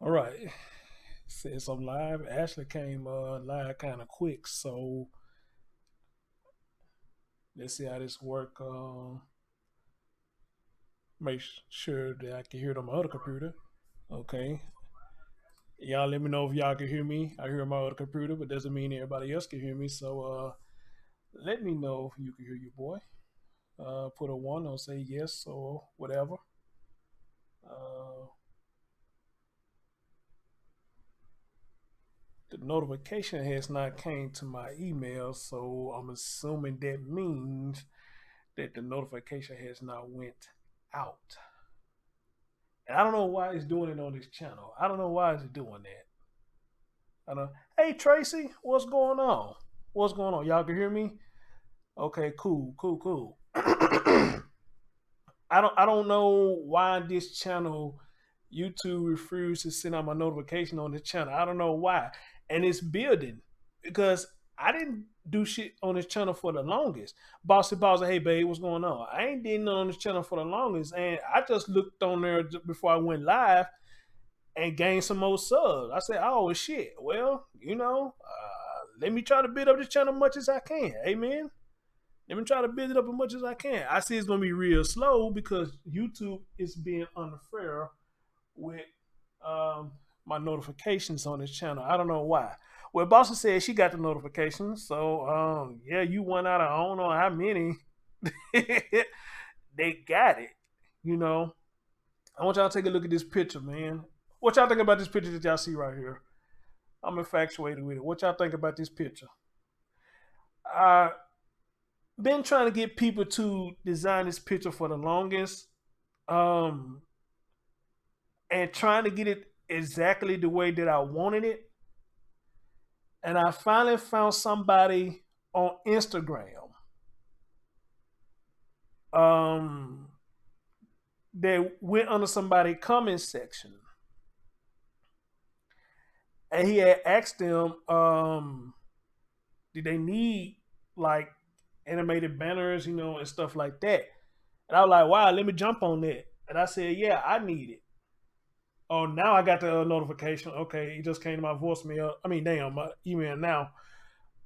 All right. Since I'm live, Ashley came live kind of quick, so let's see how this work. Make sure that I can hear it on my other computer. Okay. Y'all let me know if y'all can hear me. I hear my other computer, but doesn't mean everybody else can hear me. So let me know if you can hear your boy. Put a one or say yes or whatever. Uh, the notification has not came to my email, so I'm assuming that means that the notification has not went out. And I don't know why it's doing it on this channel. I don't know why it's doing that. I know. Hey Tracy, what's going on? What's going on? Y'all can hear me? Okay, cool, cool, cool. I don't know why this channel YouTube refused to send out my notification on this channel. I don't know why. And it's building because I didn't do shit on this channel for the longest. Bossy Boss, hey babe, what's going on? I ain't did nothing on this channel for the longest. And I just looked on there before I went live and gained some more subs. I said, oh shit. Well, let me try to build up this channel as much as I can. Amen. Let me try to build it up as much as I can. I see it's gonna be real slow because YouTube is being unfair with my notifications on this channel. I don't know why. Well, Bossa said she got the notifications, so yeah, you won out of I don't know how many. They got it. You know, I want y'all to take a look at this picture, man. What y'all think about this picture that y'all see right here? I'm infatuated with it. What y'all think about this picture? I been trying to get people to design this picture for the longest, um, and trying to get it exactly the way that I wanted it. And I finally found somebody on Instagram um, that went under somebody's comment section, and he had asked them, did they need like animated banners, and stuff like that. And I was like, wow, let me jump on that. And I said, yeah, I need it. Oh, now I got the notification. Okay, it just came to my voicemail. I mean, damn, my email now.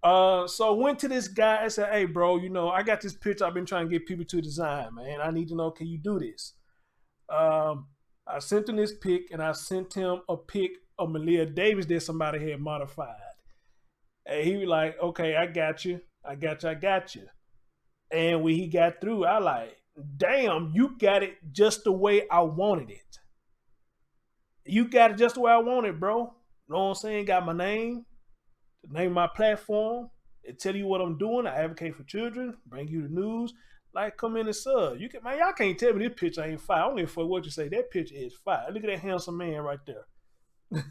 So I went to this guy and said, hey, bro, I got this picture I've been trying to get people to design, man. I need to know, can you do this? Um, I sent him this pic and I sent him a pic of Malia Davis that somebody had modified. And he was like, okay, I got you. I got you. I got you. And when he got through, I like, damn, you got it just the way I wanted it. You got it just the way I want it, bro. Know what I'm saying? Got my name, the name of my platform. It tell you what I'm doing. I advocate for children, bring you the news. Like, come in and sub. You can, man, y'all can't tell me this picture ain't fire. I don't give a fuck what you say. That picture is fire. Look at that handsome man right there. Look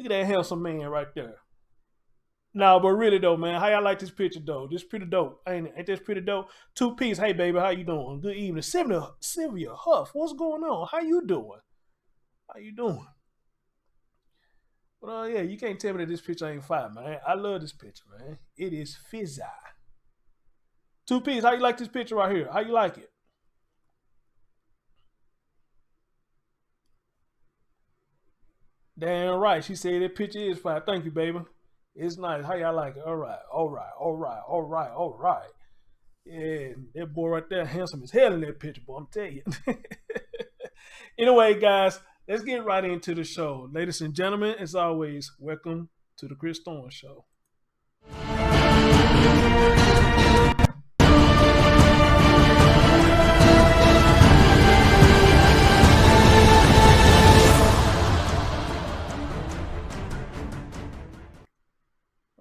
at that handsome man right there. No, but really though, man, how y'all like this picture though? This pretty dope, ain't it? Ain't this pretty dope? Two piece. Hey baby, how you doing? Good evening, Sylvia Huff. What's going on? How you doing? How you doing? But yeah, you can't tell me that this picture ain't fire, man. I love this picture, man. It is fizzy. Two piece. How you like this picture right here? How you like it? Damn right. She said that picture is fire. Thank you, baby. It's nice. How y'all like it? All right, all right, all right, all right, all right. Yeah, that boy right there, handsome as hell in that picture, boy. I'm telling you. Anyway, guys, let's get right into the show. Ladies and gentlemen, as always, welcome to the Chris Thorne Show.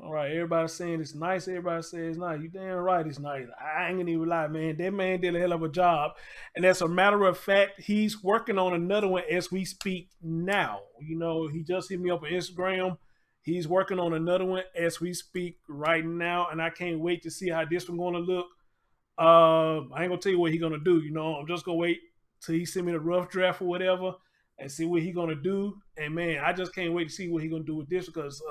All right, everybody saying it's nice. Everybody says it's nice. You damn right it's nice. I ain't gonna even lie, man. That man did a hell of a job. And as a matter of fact, he's working on another one as we speak now. He just hit me up on Instagram. He's working on another one as we speak right now. And I can't wait to see how this one gonna look. I ain't gonna tell you what he's gonna do. I'm just gonna wait till he send me the rough draft or whatever and see what he's gonna do. And man, I just can't wait to see what he's gonna do with this because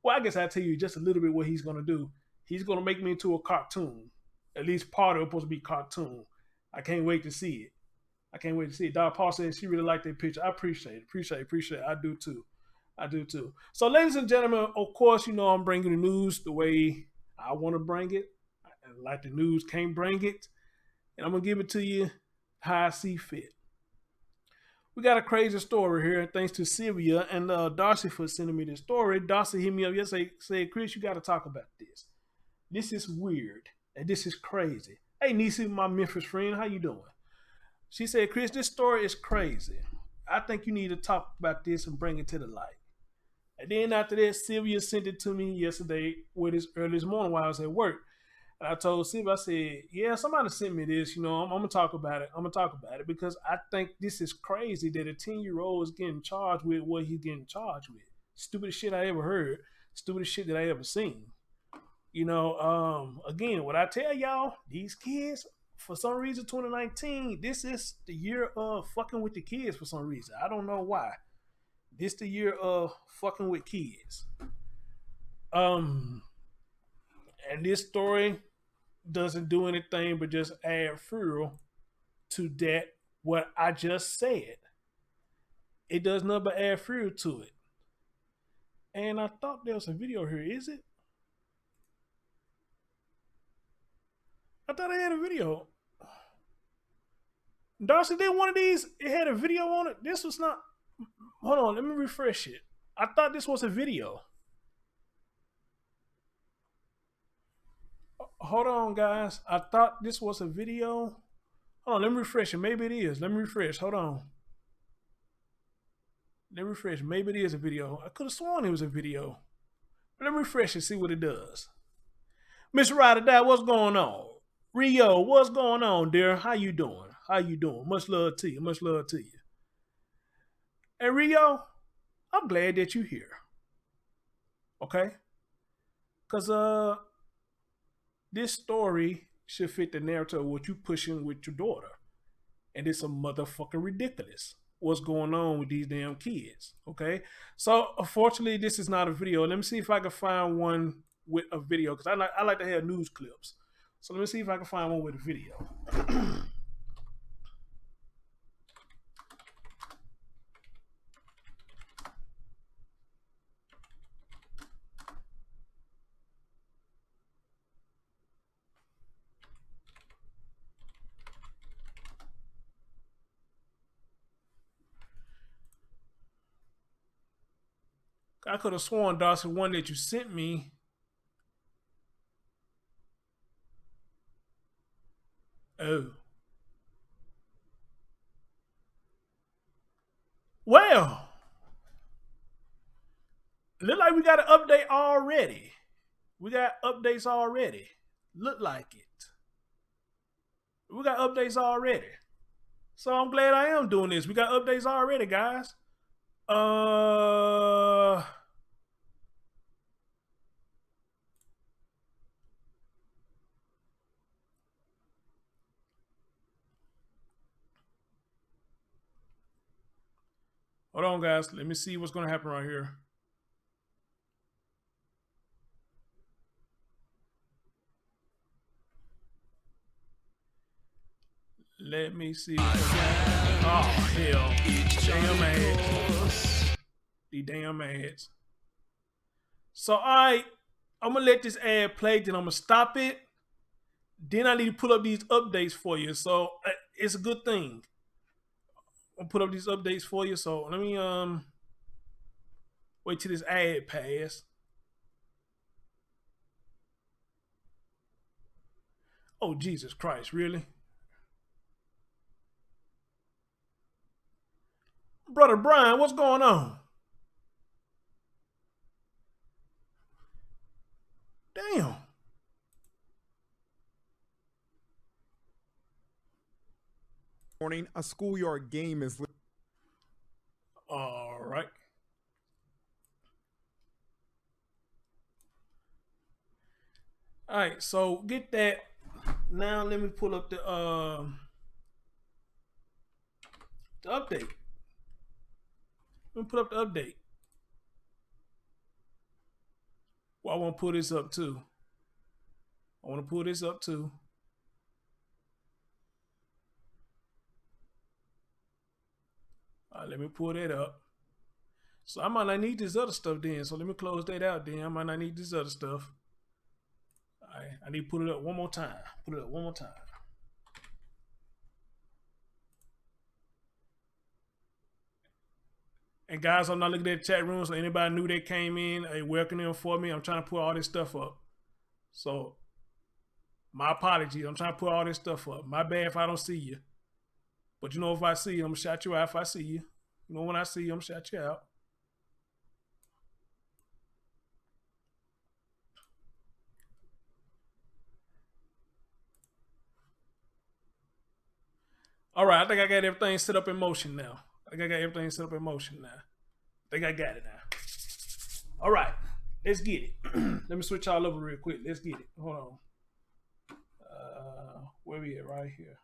well, I guess I'll tell you just a little bit what he's gonna do. He's gonna make me into a cartoon. At least part of it supposed to be cartoon. I can't wait to see it. I can't wait to see it. Dog Paul says she really liked that picture. I appreciate it. Appreciate it. I do too. I do too. So, ladies and gentlemen, of course, you know I'm bringing the news the way I want to bring it. Like the news can't bring it. And I'm going to give it to you how I see fit. We got a crazy story here, thanks to Sylvia and Darcy for sending me this story. Darcy hit me up yesterday, said, Chris, you got to talk about this. This is weird, and this is crazy. Hey, Nisi, my Memphis friend, how you doing? She said, Chris, this story is crazy. I think you need to talk about this and bring it to the light. And then after that, Sylvia sent it to me yesterday early this morning while I was at work. And I told Sylvia, I said, yeah, somebody sent me this. You know, I'm going to talk about it. I'm going to talk about it because I think this is crazy that a 10-year-old is getting charged with what he's getting charged with. Stupidest shit I ever heard. Stupidest shit that I ever seen. You know, again, what I tell y'all, these kids, for some reason, 2019, this is the year of fucking with the kids for some reason. I don't know why. This the year of fucking with kids. And this story doesn't do anything but just add fuel to that what I just said. It does nothing but add fuel to it. And I thought there was a video here. Is it? I thought I had a video. Darcy did one of these. It had a video on it. This was not. Hold on. Let me refresh it. I thought this was a video. Hold on, guys. I thought this was a video. Hold on. Let me refresh it. Maybe it is. Let me refresh. Hold on. Let me refresh. Maybe it is a video. I could have sworn it was a video. But let me refresh and see what it does. Miss Ryder, Dad, what's going on? Rio, what's going on, dear? How you doing? How you doing? Much love to you. Much love to you. And Rio, I'm glad that you're here. Okay? Because this story should fit the narrative of what you pushing with your daughter. And it's a motherfucking ridiculous what's going on with these damn kids. Okay? So, unfortunately, this is not a video. Let me see if I can find one with a video. Because I like to have news clips. So let me see if I can find one with a video. I could have sworn, Darcy, one that you sent me. Oh. Well, look like we got an update already. We got updates already. Look like it. We got updates already. So I'm glad I am doing this. We got updates already, guys. Hold on, guys. Let me see what's going to happen right here. Let me see. Oh, hell. Damn ads. The damn ads. So, I'm going to let this ad play. Then I'm going to stop it. Then I need to pull up these updates for you. So, it's a good thing. I'll put up these updates for you. So, let me wait till this ad pass. Oh, Jesus Christ. Really? Brother Brian, what's going on? Damn. Morning, a schoolyard game is. All right. All right, so get that. Now let me pull up the update. Let me put up the update. Well, I want to pull this up too. All right, let me pull that up. So I might not need this other stuff then. So let me close that out then. I might not need this other stuff. All right, I need to put it up one more time. Put it up one more time. And guys, I'm not looking at the chat room, so anybody new that came in, hey, welcome them for me. I'm trying to put all this stuff up. So my apologies. I'm trying to put all this stuff up. My bad if I don't see you. But you know, if I see you, I'm going to shout you out if I see you. You know, when I see you, I'm going to shout you out. All right, I think I got everything set up in motion now. I think I got everything set up in motion now. I think I got it now. All right, let's get it. Let me switch all over real quick. Let's get it. Hold on. Where we at? Right here.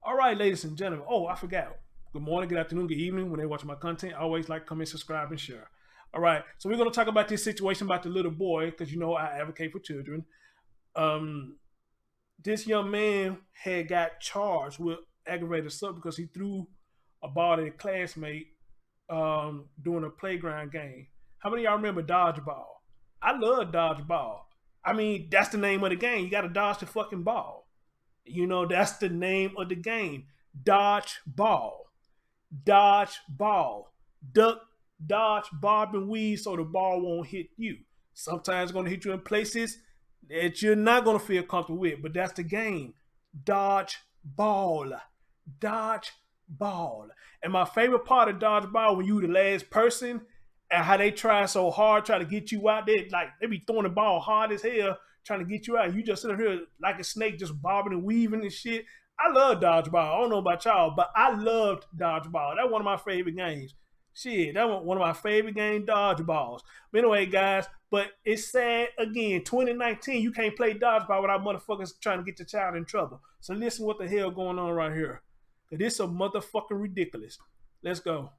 All right, ladies and gentlemen. Oh, I forgot. Good morning, good afternoon, good evening. When they watch my content, I always like, comment, subscribe, and share. All right, so we're going to talk about this situation about the little boy, because you know I advocate for children. This young man had got charged with aggravated assault because he threw a ball at a classmate during a playground game. How many of y'all remember dodgeball? I love dodgeball. I mean, that's the name of the game. You got to dodge the fucking ball. You know, that's the name of the game. Dodge ball. Dodge ball. Duck, dodge, bob, and weave so the ball won't hit you. Sometimes it's going to hit you in places that you're not going to feel comfortable with, but that's the game. Dodge ball. Dodge ball. And my favorite part of dodge ball, when you the last person, and how they try so hard, try to get you out there, like they be throwing the ball hard as hell, trying to get you out. You just sitting here like a snake, just bobbing and weaving and shit. I love dodgeball. I don't know about y'all, but I loved dodgeball. That's one of my favorite games. Shit, that was one of my favorite games, dodgeballs. But anyway, guys, but it's sad, again, 2019, you can't play dodgeball without motherfuckers trying to get your child in trouble. So listen what the hell going on right here. This is a motherfucking ridiculous. Let's go.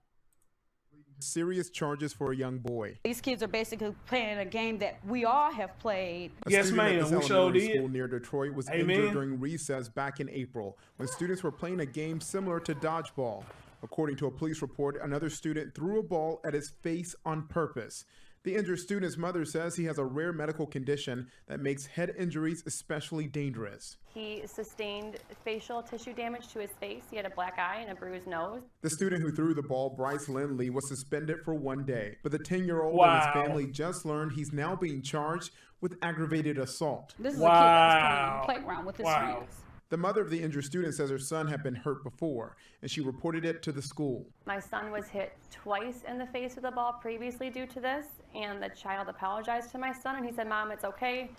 Serious charges for a young boy. These kids are basically playing a game that we all have played. Yes, ma'am. We sure did. School near Detroit was injured during recess back in April when students were playing a game similar to dodgeball. According to a police report, another student threw a ball at his face on purpose. The injured student's mother says he has a rare medical condition that makes head injuries especially dangerous. He sustained facial tissue damage to his face. He had a black eye and a bruised nose. The student who threw the ball, Bryce Lindley, was suspended for 1 day. But the 10-year-old and his family just learned he's now being charged with aggravated assault. This is a kid that was playing on the playground with his friends. The mother of the injured student says her son had been hurt before, and she reported it to the school. My son was hit twice in the face with a ball previously due to this, and the child apologized to my son, and he said, "Mom, it's okay.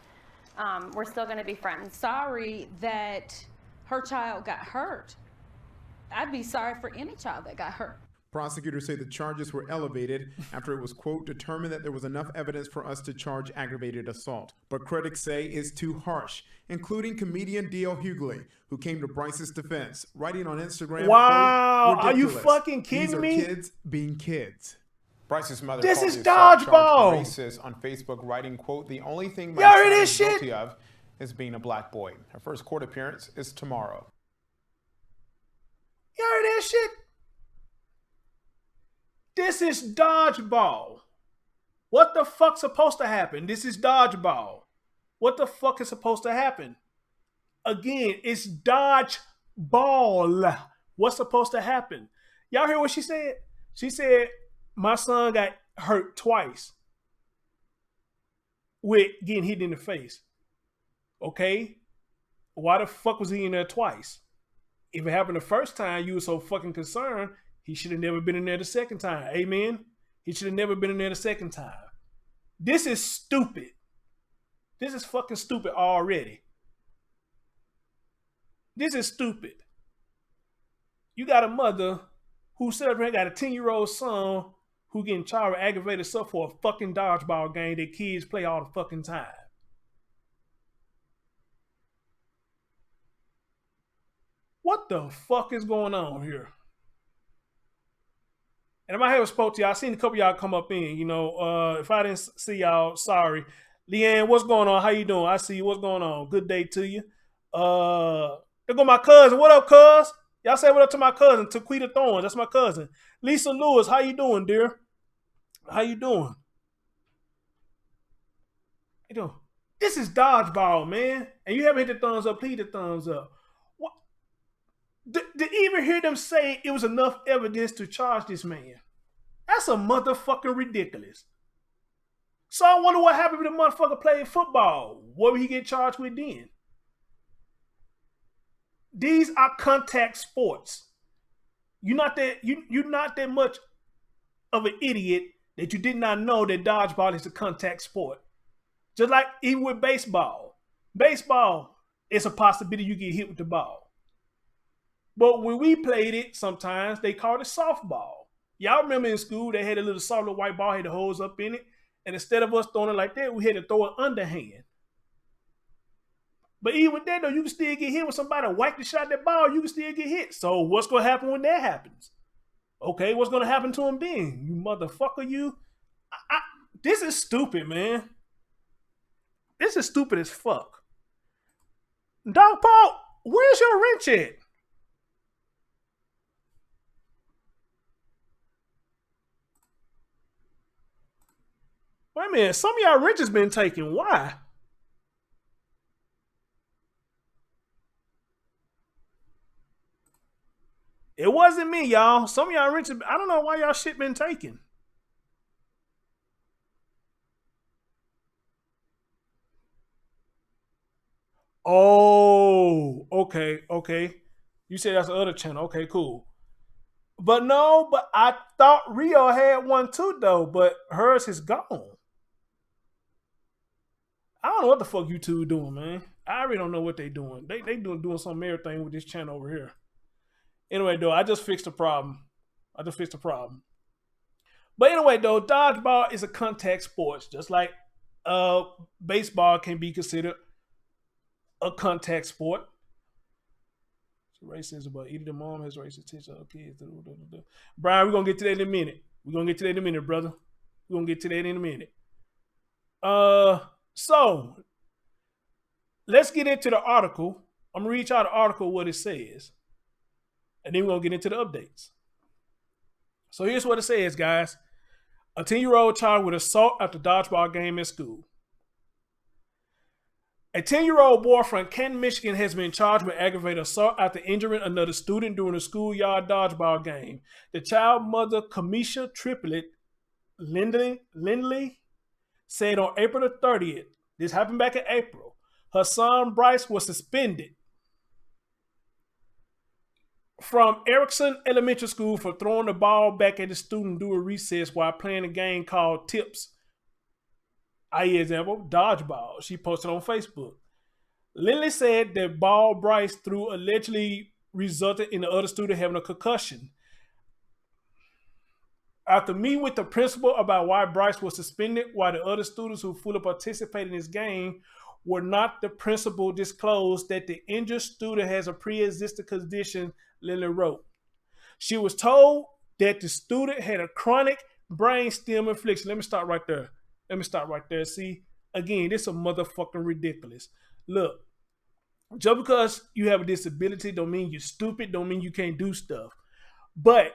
We're still going to be friends." Sorry that her child got hurt. I'd be sorry for any child that got hurt. Prosecutors say the charges were elevated after it was, quote, determined that there was enough evidence for us to charge aggravated assault. But critics say it's too harsh, including comedian D.L. Hughley, who came to Bryce's defense, writing on Instagram, "Wow, quote, are you fucking kidding me? These are kids being kids." Bryce's mother This called is the assault charge dodgeball. racist on Facebook, writing, quote, "The only thing my Y'all heard son this is shit? guilty of is being a black boy." Her first court appearance is tomorrow. You heard that shit? This is dodgeball. What the fuck's supposed to happen? This is dodgeball. What the fuck is supposed to happen? Again, it's dodgeball. What's supposed to happen? Y'all hear what she said? She said, my son got hurt twice with getting hit in the face. Okay? Why the fuck was he in there twice? If it happened the first time, you were so fucking concerned, he should have never been in there the second time. Amen? He should have never been in there the second time. This is stupid. This is fucking stupid already. This is stupid. You got a mother who said up here got a 10-year-old son who getting charged with aggravated assault for a fucking dodgeball game that kids play all the fucking time. What the fuck is going on here? And if I haven't spoke to y'all, I seen a couple of y'all come up in, you know, if I didn't see y'all, sorry. Leanne, what's going on? How you doing? I see you. What's going on? Good day to you. There go my cousin. What up, cuz? Y'all say what up to my cousin, Taquita Thorns. That's my cousin. Lisa Lewis, how you doing, dear? How you doing? How you doing? This is dodgeball, man. And you haven't hit the thumbs up, please hit the thumbs up. What? Did even hear them say it was enough evidence to charge this man? That's a motherfucking ridiculous. So I wonder what happened if the motherfucker played football. What would he get charged with then? These are contact sports. You're not that much of an idiot that you did not know that dodgeball is a contact sport. Just like even with baseball. Baseball, it's a possibility you get hit with the ball. But when we played it, sometimes they called it softball. Y'all remember in school, they had a little soft little white ball, had the holes up in it. And instead of us throwing it like that, we had to throw it underhand. But even with that, though, you can still get hit when somebody whack the shot that ball, you can still get hit. So what's going to happen when that happens? Okay, what's going to happen to him then? You motherfucker, you. This is stupid, man. This is stupid as fuck. Dog Paul, where's your wrench at? Wait a minute, some of y'all wrenches been taken. Why? It wasn't me, y'all. Some of y'all wrenches, I don't know why y'all shit been taken. Oh, okay. You said that's the other channel. Okay, cool. But no, but I thought Rio had one too, though, but hers is gone. I don't know what the fuck you two doing, man. I really don't know what they doing. They doing some everything with this channel over here. Anyway, though, I just fixed the problem. But anyway, though, dodgeball is a contact sport, just like baseball can be considered a contact sport. So racism, but either the mom has racist teach other kids. Brian, we're gonna get to that in a minute. Brother. We're gonna get to that in a minute. So let's get into the article. I'm gonna read y'all the article, what it says. And then we're going to get into the updates. So here's what it says, guys. A 10-year-old charged with assault after dodgeball game at school. A 10-year-old boy from Canton, Michigan has been charged with aggravated assault after injuring another student during a schoolyard dodgeball game. The child mother, Kamisha Triplet Lindley, said on April the 30th, this happened back in April, her son Bryce was suspended from Erickson Elementary School for throwing the ball back at the student during recess while playing a game called Tips. I.e. example, dodgeball. She posted on Facebook. Lindley said that ball Bryce threw allegedly resulted in the other student having a concussion. After meeting with the principal about why Bryce was suspended while the other students who fully participated in this game were not, the principal disclosed that the injured student has a pre-existing condition, Lindley wrote. She was told that the student had a chronic brain stem infliction. Let me start right there. See, again, this is a motherfucking ridiculous. Look, just because you have a disability don't mean you're stupid, don't mean you can't do stuff. But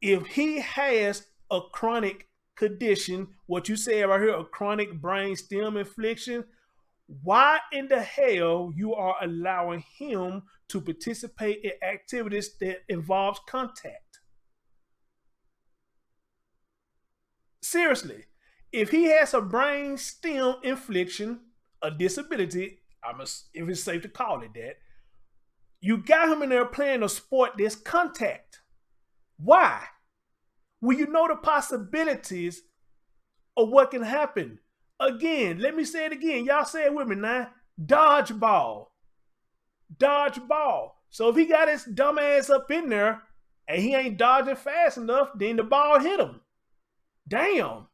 if he has a chronic condition, what you say right here, a chronic brain stem infliction, why in the hell you are allowing him to participate in activities that involves contact? Seriously, if he has a brain stem infliction, a disability, if it's safe to call it that, you got him in there playing a sport that's contact. Why? Well, you know the possibilities of what can happen. Again, let me say it again. Y'all say it with me now. Dodgeball. So if he got his dumb ass up in there and he ain't dodging fast enough, then the ball hit him. Damn.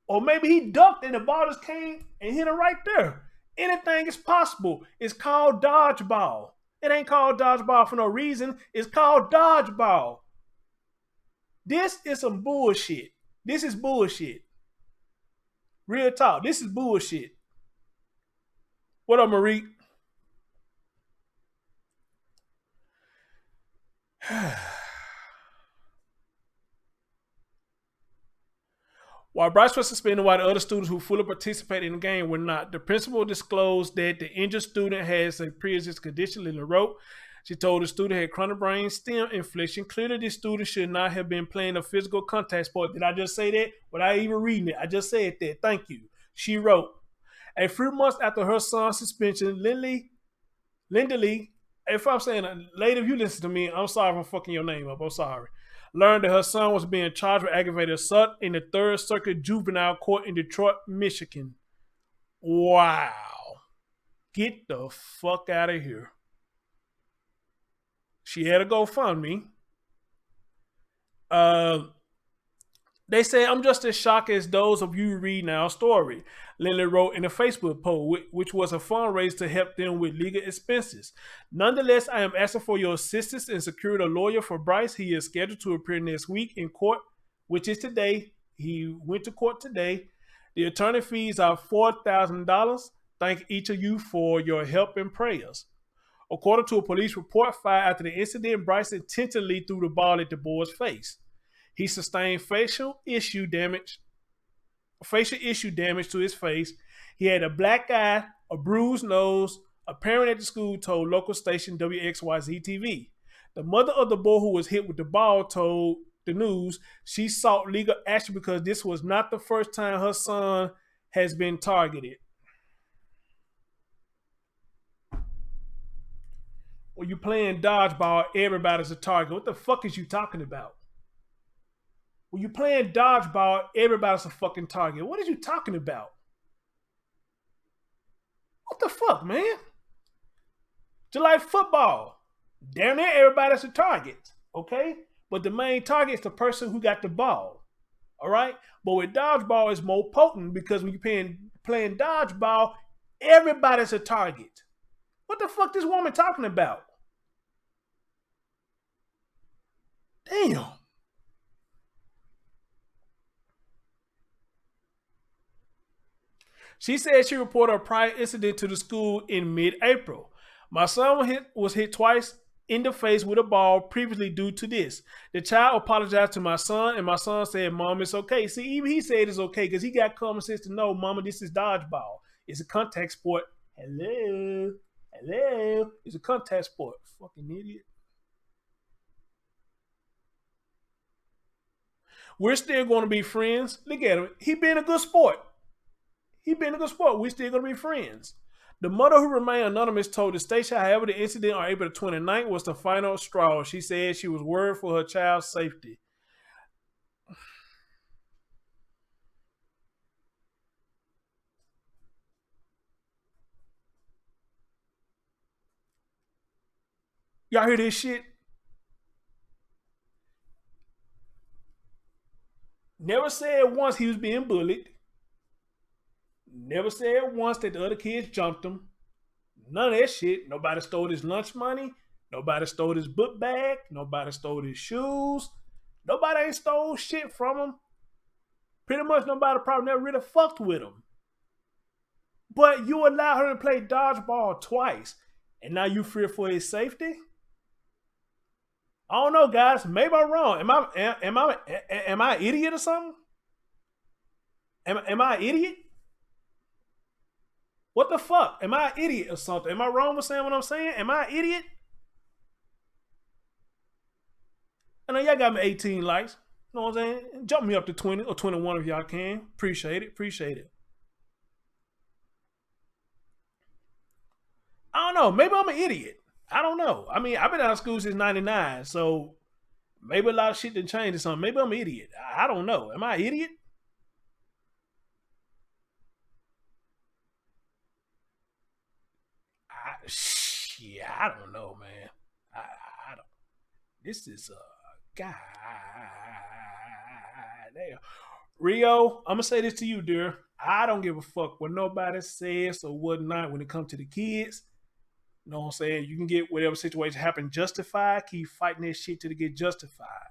Or maybe he ducked and the ball just came and hit him right there. Anything is possible. It's called dodgeball. It ain't called dodgeball for no reason. It's called dodgeball. This is some bullshit. This is bullshit. Real talk. This is bullshit. What up, Marie? While Bryce was suspended, while the other students who fully participated in the game were not, the principal disclosed that the injured student has a pre-existing condition, Lily wrote. She told the student had chronic brain stem infliction. Clearly, this student should not have been playing a physical contact sport. Did I just say that without even reading it? I just said that. Thank you. She wrote, a few months after her son's suspension, Linda Lee, if I'm saying, lady, if you listen to me, I'm sorry if I'm fucking your name up. I'm sorry. Learned that her son was being charged with aggravated assault in the 3rd Circuit Juvenile Court in Detroit, Michigan. Wow. Get the fuck out of here. She had a GoFundMe. They say, I'm just as shocked as those of you reading our story, Lily wrote in a Facebook post, which was a fundraiser to help them with legal expenses. Nonetheless, I am asking for your assistance in securing a lawyer for Bryce. He is scheduled to appear next week in court, which is today. He went to court today. The attorney fees are $4,000. Thank each of you for your help and prayers. According to a police report filed after the incident, Bryce intentionally threw the ball at the boy's face. He sustained facial issue damage to his face. He had a black eye, a bruised nose. A parent at the school told local station WXYZ TV. The mother of the boy who was hit with the ball told the news she sought legal action because this was not the first time her son has been targeted. When you playing dodgeball, everybody's a target. What the fuck is you talking about? When you playing dodgeball, everybody's a fucking target. What are you talking about? What the fuck, man? Just like football. Damn near everybody's a target, okay? But the main target is the person who got the ball, all right? But with dodgeball, it's more potent because when you're playing dodgeball, everybody's a target. What the fuck this woman talking about? Damn. She said she reported a prior incident to the school in mid-April. My son was hit twice in the face with a ball previously due to this. The child apologized to my son, and my son said, Mom, it's okay. See, even he said it's okay because he got common sense to know, Mama, this is dodgeball. It's a contact sport. Hello. It's a contact sport. Fucking idiot. We're still going to be friends. Look at him. He been a good sport. We're still going to be friends. The mother, who remained anonymous, told the station, however, the incident on April 29th was the final straw. She said she was worried for her child's safety. Y'all hear this shit? Never said once he was being bullied. Never said once that the other kids jumped him. None of that shit. Nobody stole his lunch money. Nobody stole his book bag. Nobody stole his shoes. Nobody ain't stole shit from him. Pretty much nobody probably never really fucked with him. But you allowed her to play dodgeball twice. And now you fear for his safety? I don't know, guys. Maybe I'm wrong. Am I an idiot or something? Am I an idiot? What the fuck? Am I an idiot or something? Am I wrong with saying what I'm saying? Am I an idiot? I know y'all got me 18 likes. You know what I'm saying? Jump me up to 20 or 21 if y'all can. Appreciate it. I don't know. Maybe I'm an idiot. I don't know. I mean, I've been out of school since 99, so maybe a lot of shit done changed or something. Maybe I'm an idiot. I don't know. Am I an idiot? I don't know, man. I don't. This is God damn. Rio, I'm gonna say this to you, dear. I don't give a fuck what nobody says or whatnot when it comes to the kids. You know what I'm saying? You can get whatever situation happen justified. Keep fighting that shit till it get justified.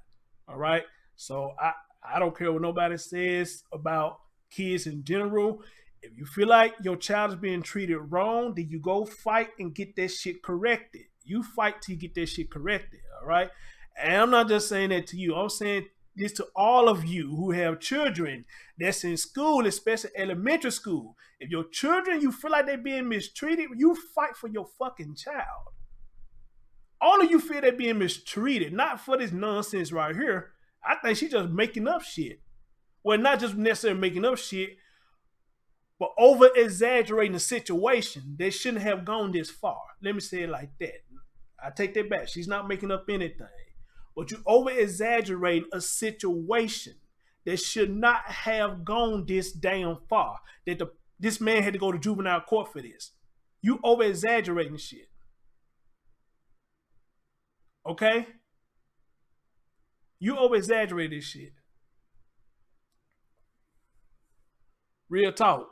All right? So I don't care what nobody says about kids in general. If you feel like your child is being treated wrong, then you go fight and get that shit corrected. You fight till you get that shit corrected. All right? And I'm not just saying that to you. I'm saying this to all of you who have children that's in school, especially elementary school. If your children, you feel like they're being mistreated, you fight for your fucking child. All of you feel they're being mistreated, not for this nonsense right here. I think she's just making up shit. Well, not just necessarily making up shit, but over-exaggerating the situation. They shouldn't have gone this far. Let me say it like that. I take that back. She's not making up anything. But you over-exaggerate a situation that should not have gone this damn far. That this man had to go to juvenile court for this. You over-exaggerating shit. Okay? You over-exaggerate this shit. Real talk.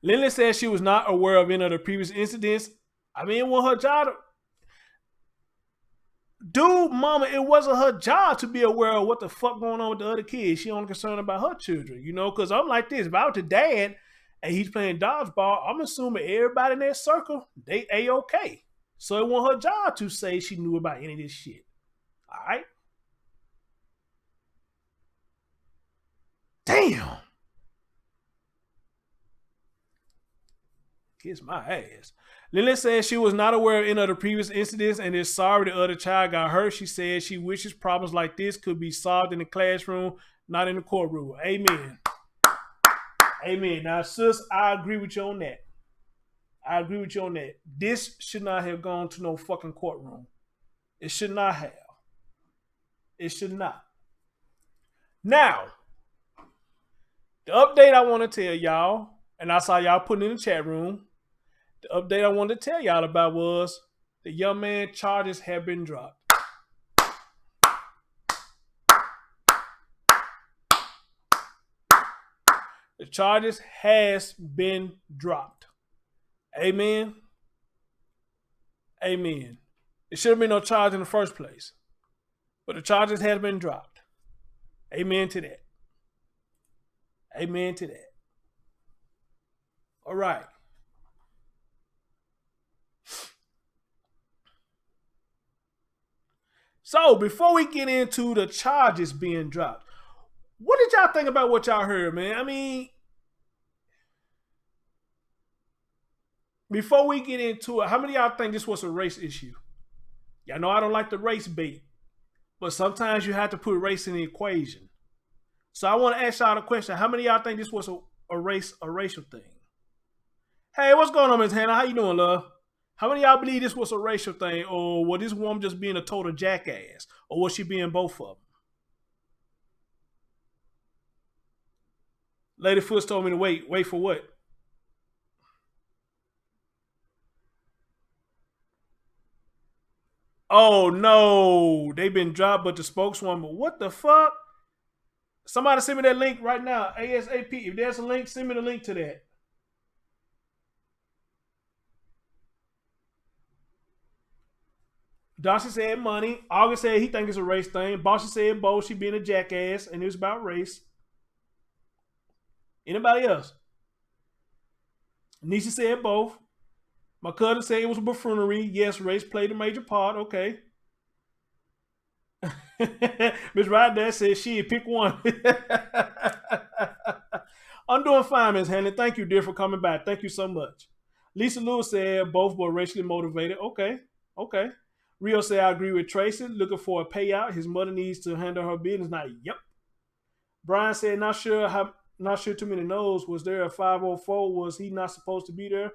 Lindley said she was not aware of any of the previous incidents. I mean, it wasn't her job. Dude, mama, it wasn't her job to be aware of what the fuck going on with the other kids. She only concerned about her children, you know, because I'm like this. If I was the dad and he's playing dodgeball, I'm assuming everybody in that circle, they A-okay. So it wasn't her job to say she knew about any of this shit. All right? Damn. Kiss my ass. Lily said she was not aware of any of the previous incidents and is sorry the other child got hurt. She said she wishes problems like this could be solved in the classroom, not in the courtroom. Amen. Amen. Now, sis, I agree with you on that. I agree with you on that. This should not have gone to no fucking courtroom. It should not have. It should not. Now, the update I want to tell y'all, and I saw y'all putting in the chat room, the update I wanted to tell y'all about was the young man charges have been dropped. The charges has been dropped. Amen. Amen. There should have been no charge in the first place. But the charges have been dropped. Amen to that. Amen to that. All right. So before we get into the charges being dropped, what did y'all think about what y'all heard, man? I mean, before we get into it, how many of y'all think this was a race issue? Y'all know I don't like the race bait, but sometimes you have to put race in the equation. So I want to ask y'all a question. How many of y'all think this was a racial thing? Hey, what's going on, Miss Hannah? How you doing, love? How many of y'all believe this was a racial thing? Or was this woman just being a total jackass? Or was she being both of them? Lady Foots told me to wait. Wait for what? Oh, no. They've been dropped, but the spokeswoman. What the fuck? Somebody send me that link right now. ASAP. If there's a link, send me the link to that. Darcy said money. August said he think it's a race thing. Bossy said both. She being a jackass, and it was about race. Anybody else? Nisha said both. My cousin said it was a buffoonery. Yes, race played a major part. Okay. Miss Ryder said she pick one. I'm doing fine, Miss Hanley. Thank you, dear, for coming back. Thank you so much. Lisa Lewis said both were racially motivated. Okay. Okay. Rio said, I agree with Tracy. Looking for a payout. His mother needs to handle her business. Now, yep. Brian said, not sure too many knows. Was there a 504? Was he not supposed to be there?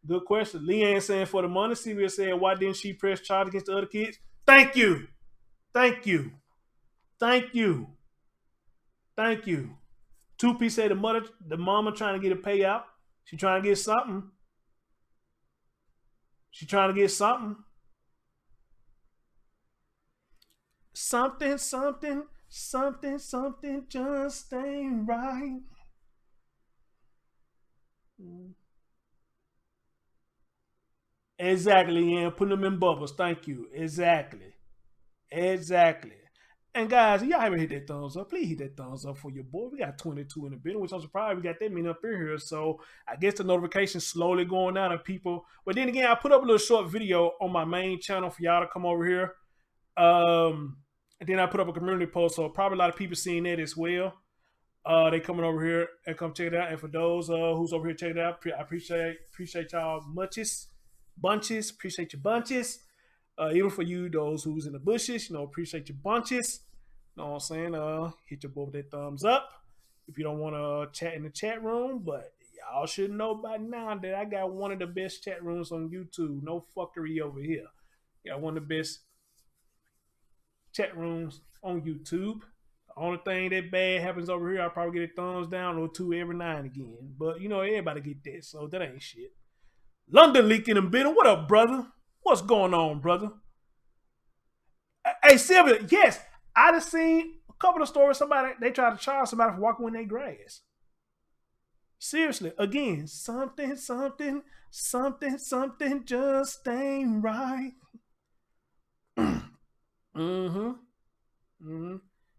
Good question. Leanne saying for the money. Sylvia said, why didn't she press charge against the other kids? Thank you. Thank you. Thank you. Thank you. 2P said the mama trying to get a payout. She trying to get something. She trying to get something. Something just ain't right. Exactly, yeah. Put them in bubbles. Thank you. Exactly. Exactly. And guys, if y'all haven't hit that thumbs up, please hit that thumbs up for your boy. We got 22 in the building, which I'm surprised we got that many up in here. So I guess the notification's slowly going out of people. But then again, I put up a little short video on my main channel for y'all to come over here And then I put up a community post, so probably a lot of people seeing that as well. They coming over here and come check it out. And for those who's over here checking it out, I appreciate y'all bunches. Appreciate your bunches. Even for you, those who's in the bushes, appreciate your bunches. You know what I'm saying? Hit your boy with that thumbs up if you don't want to chat in the chat room. But y'all should know by now that I got one of the best chat rooms on YouTube. No fuckery over here. Got one of the best chat rooms on YouTube. The only thing that bad happens over here, I'll probably get a thumbs down or two every now and again. But, everybody get that, so that ain't shit. London Leak in the middle. What up, brother? What's going on, brother? Hey, Sylvia, yes, I done seen a couple of stories. They tried to charge somebody for walking in their grass. Seriously, again, something just ain't right.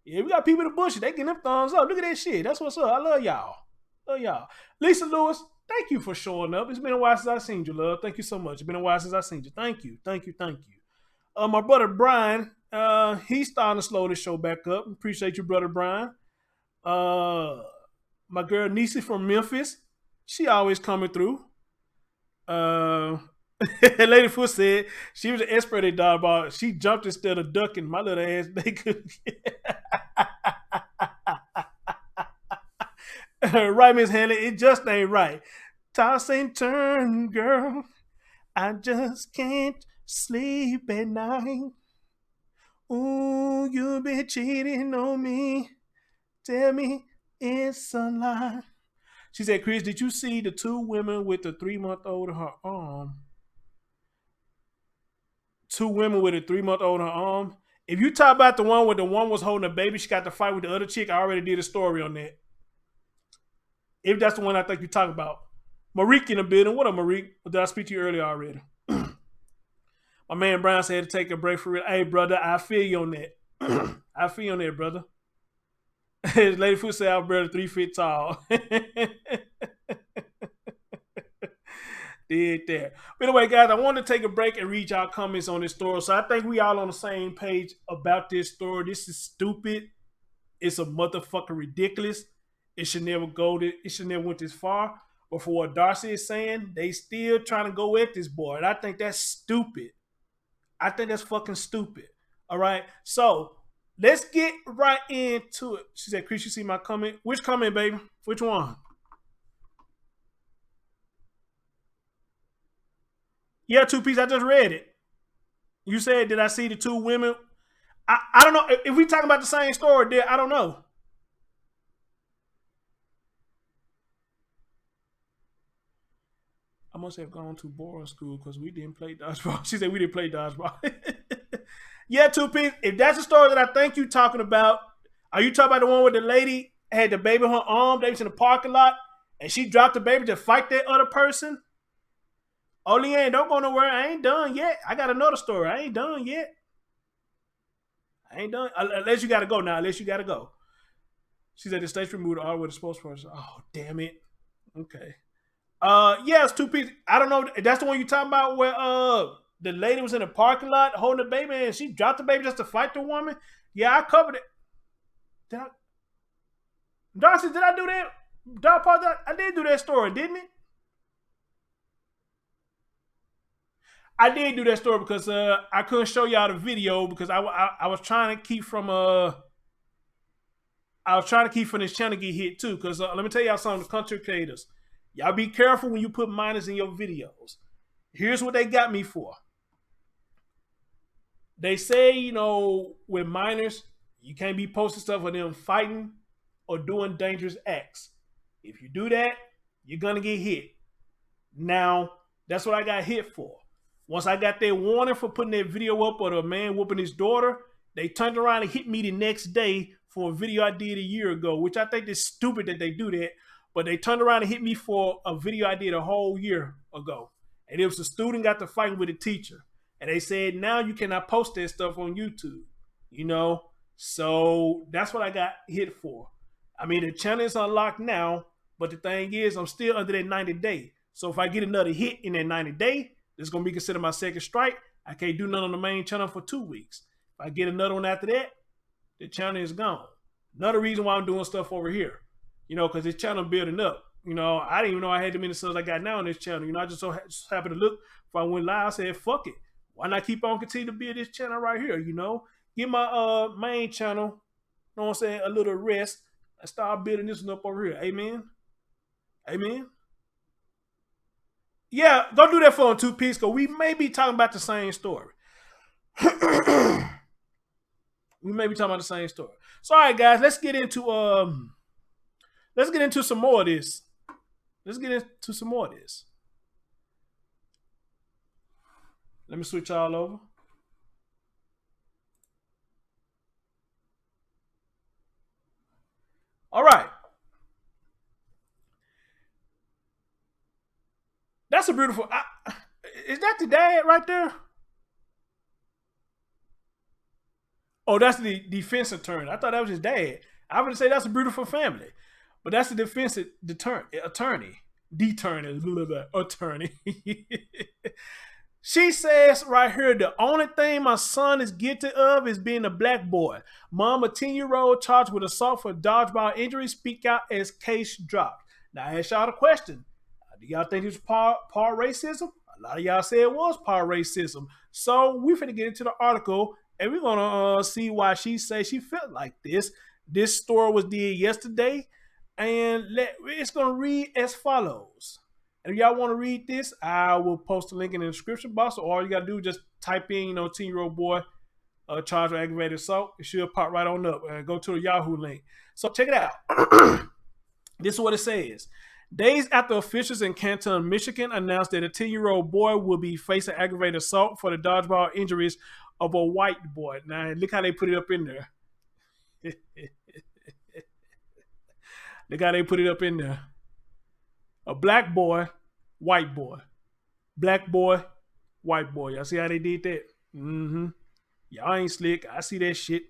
Yeah, we got people in the bushes. They getting them thumbs up. Look at that shit. That's what's up. I love y'all. Lisa Lewis, thank you for showing up. It's been a while since I've seen you, love. Thank you so much. It's been a while since I've seen you. Thank you. My brother Brian, he's starting to slow the show back up. Appreciate you, brother Brian. My girl Nisi from Memphis, she always coming through. Lady Foot said she was an expert at dodgeball. She jumped instead of ducking. My little ass, they couldn't get. Right, Miss Hanley, it just ain't right. Toss and turn, girl. I just can't sleep at night. Ooh, you been cheating on me. Tell me it's a lie. She said, Chris, did you see the two women with the 3-month-old in her arm? Two women with a 3-month-old in her arm. If you talk about the one where the one was holding a baby, she got to fight with the other chick, I already did a story on that. If that's the one I think you talk about. Marique in the building. What up, Marique? Did I speak to you earlier already? My man Brian said to take a break for real. Hey, brother, I feel you on that. I feel you on that, brother. Lady Foot said I'm brother 3 feet tall. Did that. But anyway, guys, I wanted to take a break and read y'all comments on this story. So I think we all on the same page about this story. This is stupid. It's a motherfucking ridiculous. It should never went this far. But for what Darcy is saying, they still trying to go at this boy. And I think that's stupid. I think that's fucking stupid. All right. So let's get right into it. She said, Chris, you see my comment? Which comment, baby? Which one? Yeah, 2-piece. I just read it. You said, did I see the two women? I don't know. If we talking about the same story, I don't know. I must have gone to boarding school because we didn't play dodgeball. She said we didn't play dodgeball. Yeah, 2-piece. If that's the story that I think you're talking about, are you talking about the one where the lady had the baby in her arm, they was in the parking lot, and she dropped the baby to fight that other person? Oh, Leanne, don't go nowhere. I ain't done yet. I got another story. I ain't done yet. I ain't done. Unless you got to go now. Unless you got to go. She said the stage removed all with the spokesperson. Oh, damn it. Okay. Yeah, it's 2-piece. I don't know. That's the one you talking about where the lady was in the parking lot holding the baby and she dropped the baby just to fight the woman. Yeah, I covered it. Darcy, did I do that? I did do that story, didn't it? I did do that story because I couldn't show y'all the video because I was trying to keep from this channel get hit too. Because let me tell y'all something, the content creators, y'all be careful when you put minors in your videos. Here's what they got me for. They say, with minors, you can't be posting stuff of them fighting or doing dangerous acts. If you do that, you're gonna get hit. Now, that's what I got hit for. Once I got their warning for putting that video up of a man whooping his daughter, they turned around and hit me the next day for a video I did a year ago, which I think is stupid that they do that. But they turned around and hit me for a video I did a whole year ago. And it was a student got to fighting with a teacher. And they said, now you cannot post that stuff on YouTube. So that's what I got hit for. I mean, the channel is unlocked now, but the thing is, I'm still under that 90 day. So if I get another hit in that 90 day, it's going to be considered my second strike. I can't do nothing on the main channel for 2 weeks. If I get another one after that, the channel is gone. Another reason why I'm doing stuff over here, you know, because this channel building up. You know, I didn't even know I had the many subs I got now on this channel. You know, I just happened to look. If I went live, I said, fuck it. Why not keep on continue to build this channel right here, you know? Give my main channel, you know what I'm saying, a little rest and start building this one up over here. Amen? Amen? Yeah, go do that for a 2-piece, because we may be talking about the same story. We may be talking about the same story. So, all right, guys, let's get into some more of this. Let's get into some more of this. Let me switch all over. All right. That's a beautiful. Is that the dad right there? Oh, that's the defense attorney. I thought that was his dad. I would say that's a beautiful family, but that's the defense attorney. Attorney. She says right here, the only thing my son is guilty of is being a black boy. Mom, a 10-year-old charged with assault for dodgeball injury, speak out as case dropped. Now, I ask y'all the question. Do y'all think it was part racism? A lot of y'all say it was part racism. So we're finna get into the article, and we're gonna see why she says she felt like this. This story was did yesterday, and it's gonna read as follows. And if y'all want to read this, I will post a link in the description box. So all you got to do is just type in, you know, 10-year-old boy charged with aggravated assault. It should pop right on up. And go to the Yahoo link. So check it out. This is what it says. Days after officials in Canton, Michigan announced that a 10-year-old boy will be facing aggravated assault for the dodgeball injuries of a white boy. Now, look how they put it up in there. Look how they put it up in there. A black boy, white boy. Black boy, white boy. Y'all see how they did that? Mm-hmm. Y'all ain't slick. I see that shit.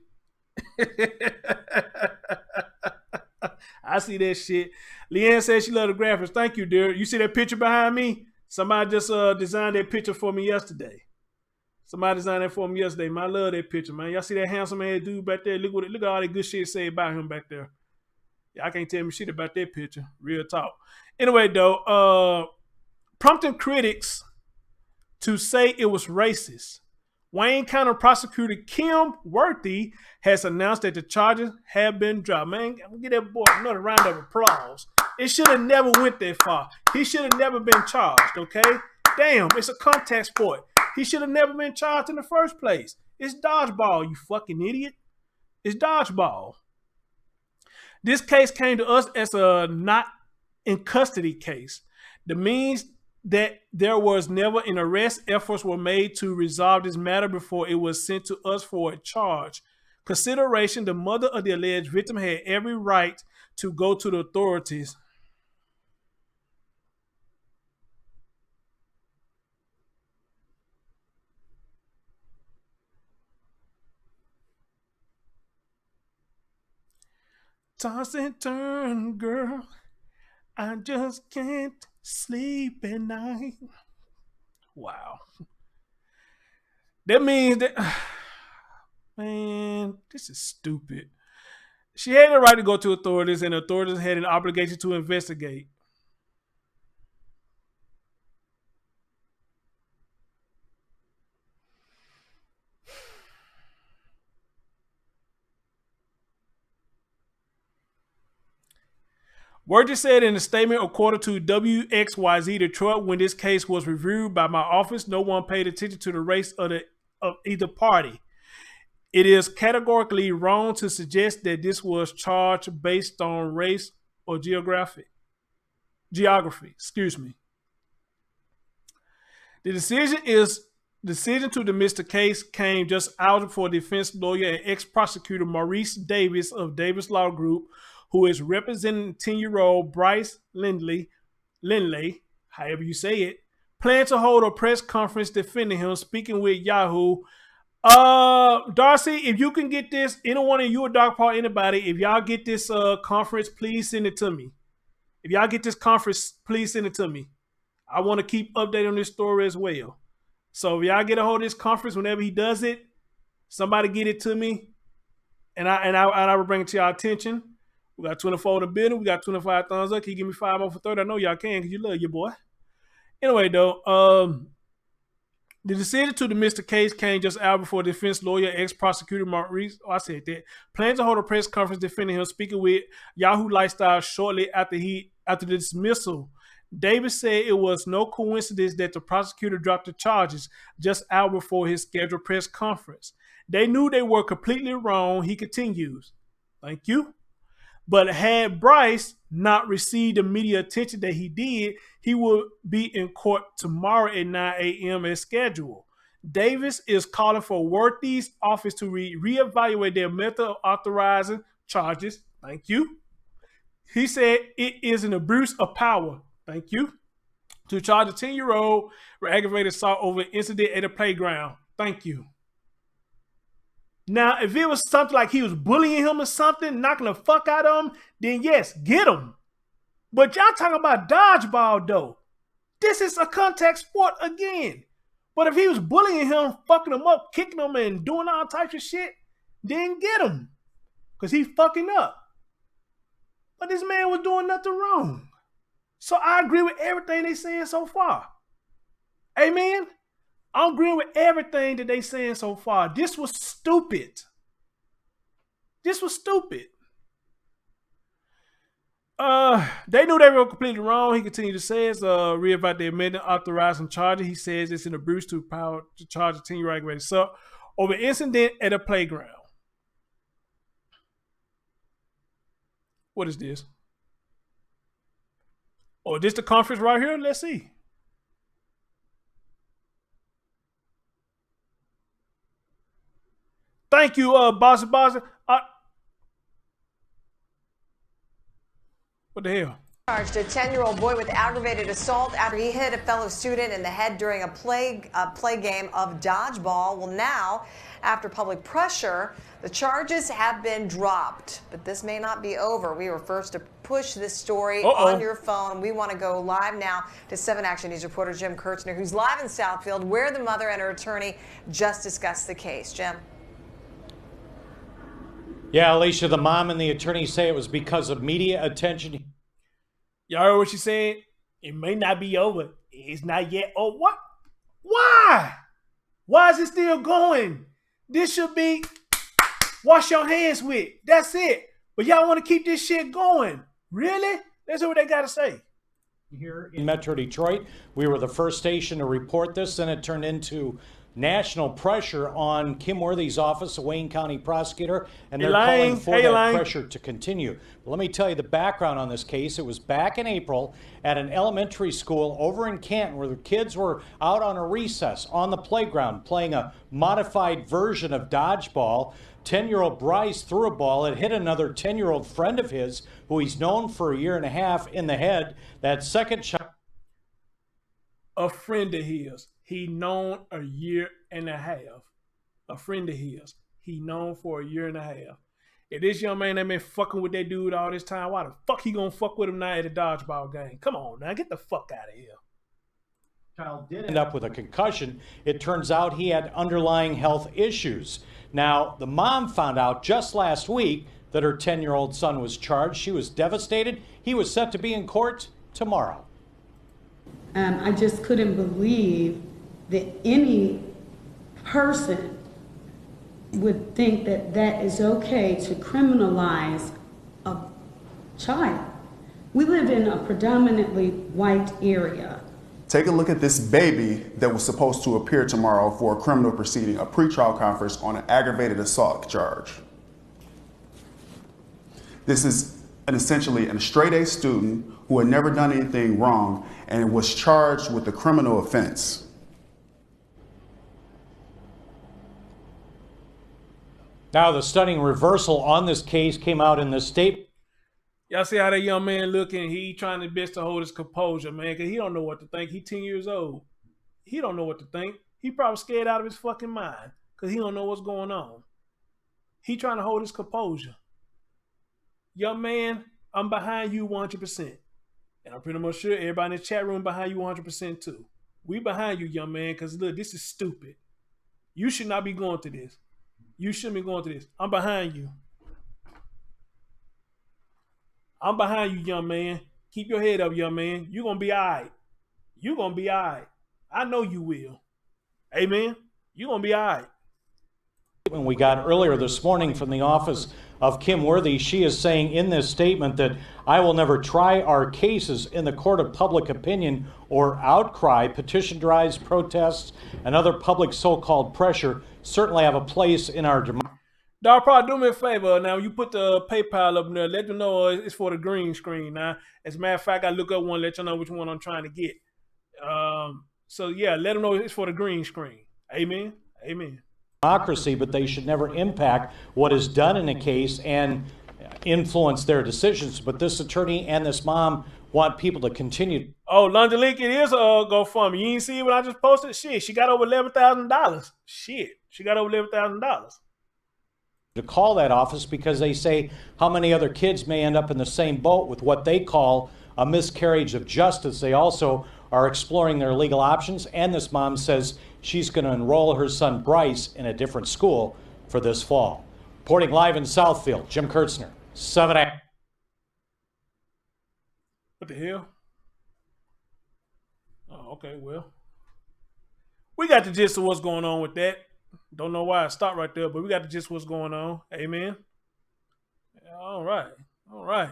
I see that shit. Leanne says she loved the graphics. Thank you, dear. You see that picture behind me? Somebody just designed that picture for me yesterday. Somebody designed that for me yesterday. Man, I love that picture, man. Y'all see that handsome ass dude back there? Look at all that good shit say about him back there. Y'all can't tell me shit about that picture. Real talk. Anyway, though, prompting critics to say it was racist. Wayne County prosecutor Kim Worthy has announced that the charges have been dropped. Man, I'm gonna give that boy another round of applause. It should have never went that far. He should have never been charged, okay? Damn, it's a contact sport. He should have never been charged in the first place. It's dodgeball, you fucking idiot. It's dodgeball. This case came to us as a not in custody case. That means that there was never an arrest. Efforts were made to resolve this matter before it was sent to us for a charge. Consideration, the mother of the alleged victim had every right to go to the authorities. Toss and turn, girl. I just can't sleep at night. Wow. That means that, man, this is stupid. She had the right to go to authorities, and authorities had an obligation to investigate. Worthy said in a statement, according to WXYZ Detroit, when this case was reviewed by my office, no one paid attention to the race of either party. It is categorically wrong to suggest that this was charged based on race or geography. Excuse me. The decision to dismiss the case came just out for defense lawyer and ex-prosecutor Maurice Davis of Davis Law Group, who is representing 10-year-old Bryce Lindley, however you say it, planned to hold a press conference defending him, speaking with Yahoo. Darcy, if you can get this, anyone of you or Dog Paul, anybody, if y'all get this conference, please send it to me. If y'all get this conference, please send it to me. I want to keep updating on this story as well. So if y'all get a hold of this conference whenever he does it, Somebody get it to me, and I will bring it to y'all attention. We got 24 to building. We got 25 thumbs up. Can you give me 5 more for 30? I know y'all can because you love your boy. Anyway, though, the decision to dismiss the case came just out before defense lawyer, ex-prosecutor Mark Reese, plans to hold a press conference defending him, speaking with Yahoo Lifestyle shortly after the dismissal. Davis said it was no coincidence that the prosecutor dropped the charges just out before his scheduled press conference. They knew they were completely wrong, he continues. Thank you. But had Bryce not received the media attention that he did, he would be in court tomorrow at 9 a.m. as scheduled. Davis is calling for Worthy's office to reevaluate their method of authorizing charges. Thank you. He said it is an abuse of power. Thank you. To charge a 10-year-old with aggravated assault over an incident at a playground. Thank you. Now, if it was something like he was bullying him or something, knocking the fuck out of him, then yes, get him. But y'all talking about dodgeball, though. This is a contact sport again. But if he was bullying him, fucking him up, kicking him, and doing all types of shit, then get him. Because he's fucking up. But this man was doing nothing wrong. So I agree with everything they saying so far. Amen? I'm agreeing with everything that they saying so far. This was stupid. This was stupid. They knew they were completely wrong. He continued to say it's reevaluate the amendment authorizing charges. He says it's an abuse to power to charge a 10-year-old aggravated assault over incident at a playground. What is this? Oh, this the conference right here? Let's see. Thank you, Bossy. What the hell? Charged a 10-year-old boy with aggravated assault after he hit a fellow student in the head during a play game of dodgeball. Well, now, after public pressure, the charges have been dropped. But this may not be over. We were first to push this story on your phone. We want to go live now to 7 Action News reporter Jim Kurtzner, who's live in Southfield, where the mother and her attorney just discussed the case. Jim. Yeah, Alicia, the mom and the attorney say it was because of media attention. Y'all heard what she said? It may not be over. It's not yet. Oh, what? Why? Why is it still going? This should be wash your hands with. That's it. But y'all want to keep this shit going. Really? Let's hear what they got to say. Here in Metro Detroit, we were the first station to report this, and it turned into national pressure on Kim Worthy's office, a Wayne County prosecutor, and they're calling for that pressure to continue. But let me tell you the background on this case. It was back in April at an elementary school over in Canton where the kids were out on a recess on the playground playing a modified version of dodgeball. 10-year-old Bryce threw a ball. It hit another 10-year-old friend of his who he's known for a year and a half in the head. That second child. A friend of his. He known a year and a half. A friend of his. He known for a year and a half. If this young man that been fucking with that dude all this time, why the fuck he gonna fuck with him now at a dodgeball game? Come on now, get the fuck out of here. Child did end up with a concussion. It turns out he had underlying health issues. Now, the mom found out just last week that her 10-year-old son was charged. She was devastated. He was set to be in court tomorrow. I just couldn't believe that any person would think that that is okay to criminalize a child. We live in a predominantly white area. Take a look at this baby that was supposed to appear tomorrow for a criminal proceeding, a pretrial conference on an aggravated assault charge. This is essentially a straight-A student who had never done anything wrong and was charged with a criminal offense. Now, the stunning reversal on this case came out in the state. Y'all see how that young man looking? He trying his best to hold his composure, man, because he don't know what to think. He 10 years old. He don't know what to think. He probably scared out of his fucking mind because he don't know what's going on. He trying to hold his composure. Young man, I'm behind you 100%. And I'm pretty much sure everybody in the chat room behind you 100% too. We behind you, young man, because look, this is stupid. You should not be going to this. You shouldn't be going through this. I'm behind you. I'm behind you, young man. Keep your head up, young man. You're going to be all right. You're going to be all right. I know you will. Amen. You're going to be all right. When we got earlier this morning from the office of Kim Worthy, she is saying in this statement that I will never try our cases in the court of public opinion or outcry. Petition drives, protests, and other public so-called pressure certainly have a place in our democracy. Dog, probably do me a favor. Now, you put the PayPal up there. Let them know it's for the green screen. Now, as a matter of fact, I look up one, let you know which one I'm trying to get. So, yeah, let them know it's for the green screen. Amen. Amen. Democracy, but they should never impact what is done in a case and influence their decisions. But this attorney and this mom want people to continue. Oh, Angelique, it is a GoFundMe. You ain't see what I just posted? Shit, she got over $11,000. Shit, she got over $11,000. To call that office because they say how many other kids may end up in the same boat with what they call a miscarriage of justice. They also are exploring their legal options, and this mom says she's going to enroll her son Bryce in a different school for this fall. Reporting live in Southfield, Jim Kurtzner, 7 What the hell? Oh, okay, well. We got the gist of what's going on with that. Don't know why I stopped right there, but we got the gist of what's going on. Amen. All right. All right.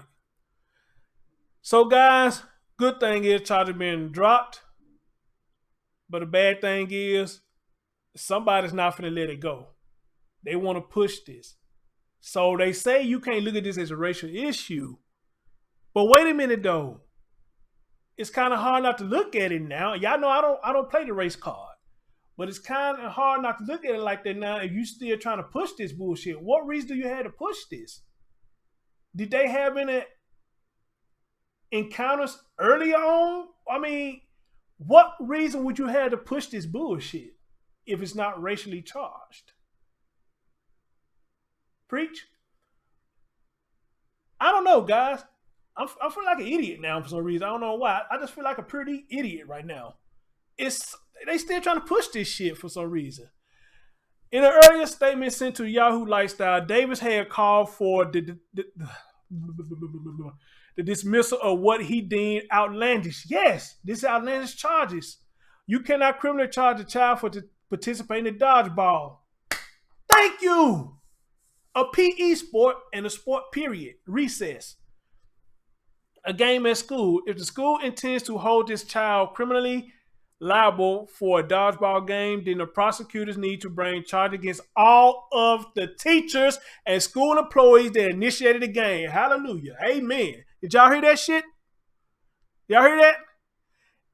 So, guys, good thing is charges being dropped. But the bad thing is somebody's not finna let it go. They want to push this. So they say you can't look at this as a racial issue. But wait a minute, though. It's kind of hard not to look at it now. Y'all know I don't play the race card. But it's kind of hard not to look at it like that now if you still trying to push this bullshit. What reason do you have to push this? Did they have any encounters earlier on? I mean, what reason would you have to push this bullshit if it's not racially charged? Preach? I don't know, guys. I feel like an idiot now for some reason. I don't know why. I just feel like a pretty idiot right now. They still trying to push this shit for some reason. In an earlier statement sent to Yahoo Lifestyle, Davis had called for the dismissal of what he deemed outlandish. Yes, this outlandish charges. You cannot criminally charge a child for participating in dodgeball. Thank you. A PE sport and a sport period. Recess. A game at school. If the school intends to hold this child criminally liable for a dodgeball game, then the prosecutors need to bring charge against all of the teachers and school employees that initiated the game. Hallelujah. Amen. Did y'all hear that shit? Y'all hear that?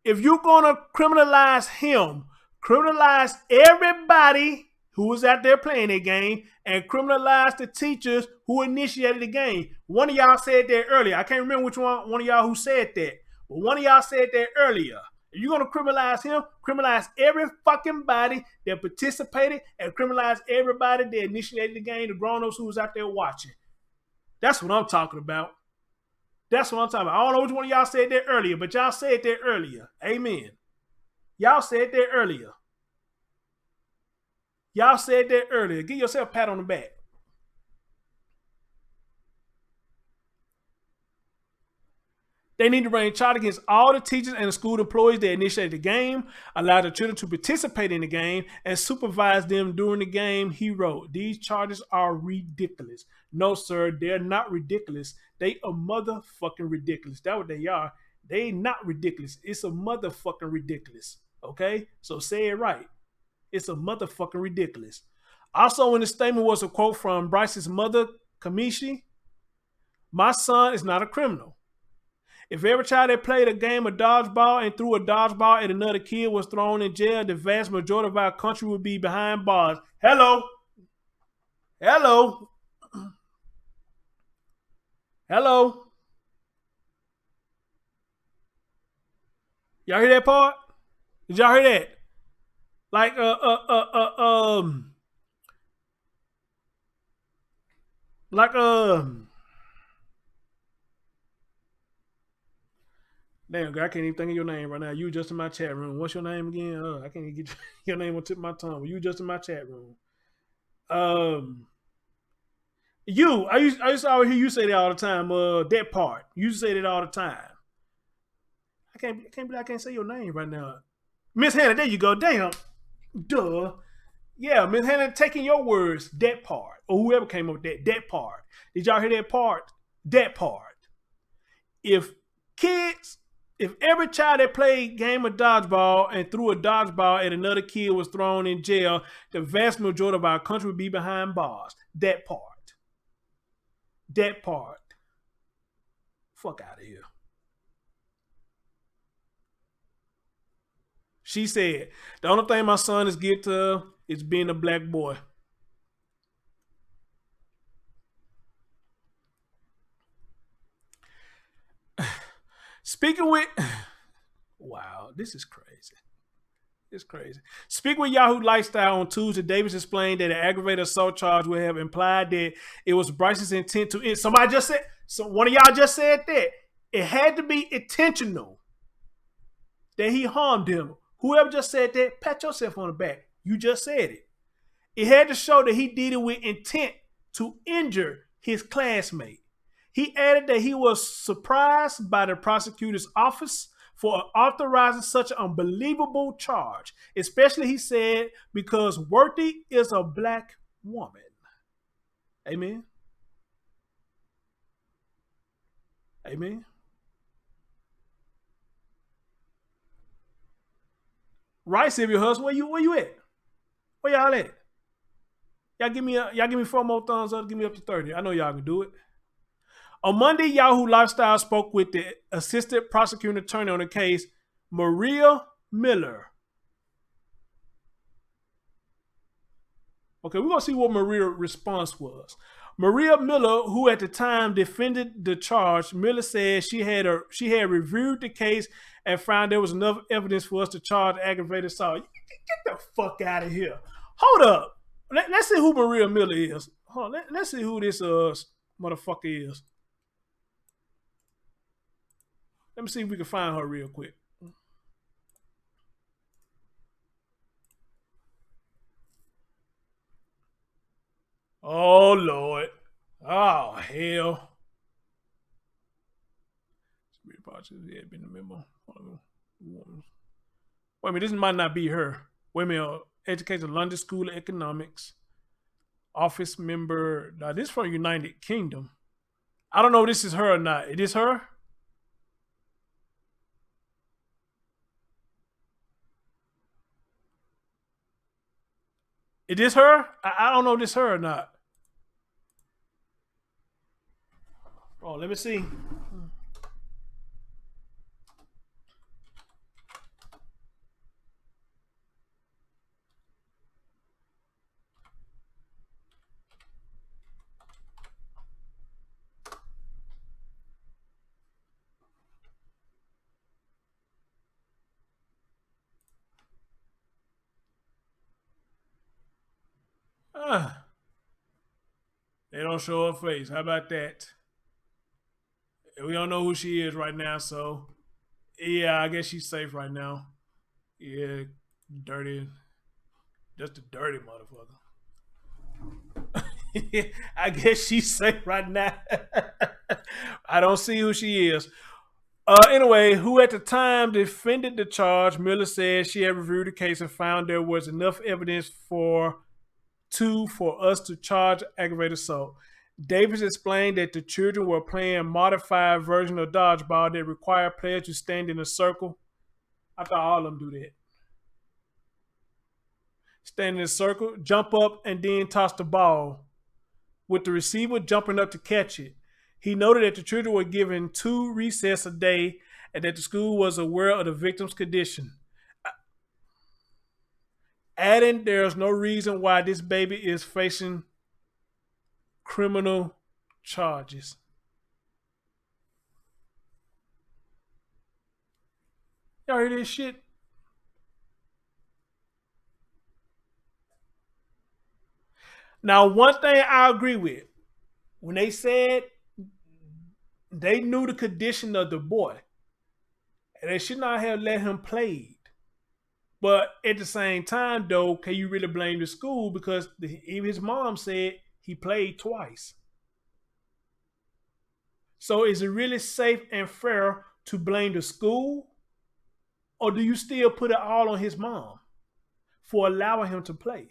If you're going to criminalize him, criminalize everybody who was out there playing the game and criminalize the teachers who initiated the game. One of y'all said that earlier. I can't remember which one of y'all who said that, but one of y'all said that earlier. If you're going to criminalize him, criminalize every fucking body that participated and criminalize everybody that initiated the game, the grown-ups who was out there watching. That's what I'm talking about. That's what I'm talking about. I don't know which one of y'all said that earlier, but y'all said that earlier. Amen. Y'all said that earlier. Y'all said that earlier. Give yourself a pat on the back. They need to bring charge against all the teachers and the school employees that initiated the game, allow the children to participate in the game, and supervise them during the game, he wrote. These charges are ridiculous. No, sir, they're not ridiculous. They are motherfucking ridiculous. That's what they are. They not ridiculous. It's a motherfucking ridiculous. Okay? So say it right. It's a motherfucking ridiculous. Also in the statement was a quote from Bryce's mother, Kamishi. My son is not a criminal. If every child that played a game of dodgeball and threw a dodgeball at another kid was thrown in jail, the vast majority of our country would be behind bars. Hello. Hello. Hello. Y'all hear that part? Did y'all hear that? Like, damn, girl, I can't even think of your name right now. You just in my chat room. What's your name again? I can't even get your name on the tip of my tongue. You just in my chat room. I used to always hear you say that all the time. That part. You used to say that all the time. I can't believe I can't say your name right now. Miss Hannah, there you go. Damn. Duh. Yeah, Miss Hannah taking your words, that part. Or whoever came up with that part. Did y'all hear that part? That part. If every child that played game of dodgeball and threw a dodgeball at another kid was thrown in jail, the vast majority of our country would be behind bars. That part. That part. Fuck out of here. She said, the only thing my son is guilty of is being a black boy. Speaking with, wow, this is crazy. It's crazy. Speaking with Yahoo Lifestyle on Tuesday, Davis explained that an aggravated assault charge would have implied that it was Bryce's intent to end. Somebody just said, so one of y'all just said that. It had to be intentional that he harmed him. Whoever just said that, pat yourself on the back. You just said it. It had to show that he did it with intent to injure his classmate. He added that he was surprised by the prosecutor's office for authorizing such an unbelievable charge, especially, he said, because Worthy is a black woman. Amen. Amen. Right, Sylvia Hus, where you at? Where y'all at? Y'all give me 4 more thumbs up, give me up to 30. I know y'all can do it. On Monday, Yahoo Lifestyle spoke with the assistant prosecuting attorney on the case, Maria Miller. Okay, we're going to see what Maria's response was. Maria Miller, who at the time defended the charge, Miller said she had reviewed the case and found there was enough evidence for us to charge aggravated assault. Get the fuck out of here. Hold up. Let's see who Maria Miller is. Hold on, let's see who this motherfucker is. Let me see if we can find her real quick. Oh, Lord. Oh, hell. Wait a minute, this might not be her. Wait a minute. Educated London School of Economics. Office member. Now, this is from United Kingdom. I don't know if this is her or not. It is her? Is this her? I don't know if this is her or not. Oh, let me see. They don't show her face. How about that? We don't know who she is right now, so yeah, I guess she's safe right now. Yeah, dirty. Just a dirty motherfucker. I guess she's safe right now. I don't see who she is. Anyway, who at the time defended the charge, Miller said she had reviewed the case and found there was enough evidence for us to charge aggravated assault. Davis explained that the children were playing a modified version of dodgeball that required players to stand in a circle. I thought all of them do that. Stand in a circle, jump up, and then toss the ball, with the receiver jumping up to catch it. He noted that the children were given 2 recess a day and that the school was aware of the victim's condition. Adding, there's no reason why this baby is facing criminal charges. Y'all hear this shit? Now, one thing I agree with, when they said they knew the condition of the boy, and they should not have let him play. But at the same time, though, can you really blame the school? Because even his mom said he played twice. So is it really safe and fair to blame the school? Or do you still put it all on his mom for allowing him to play?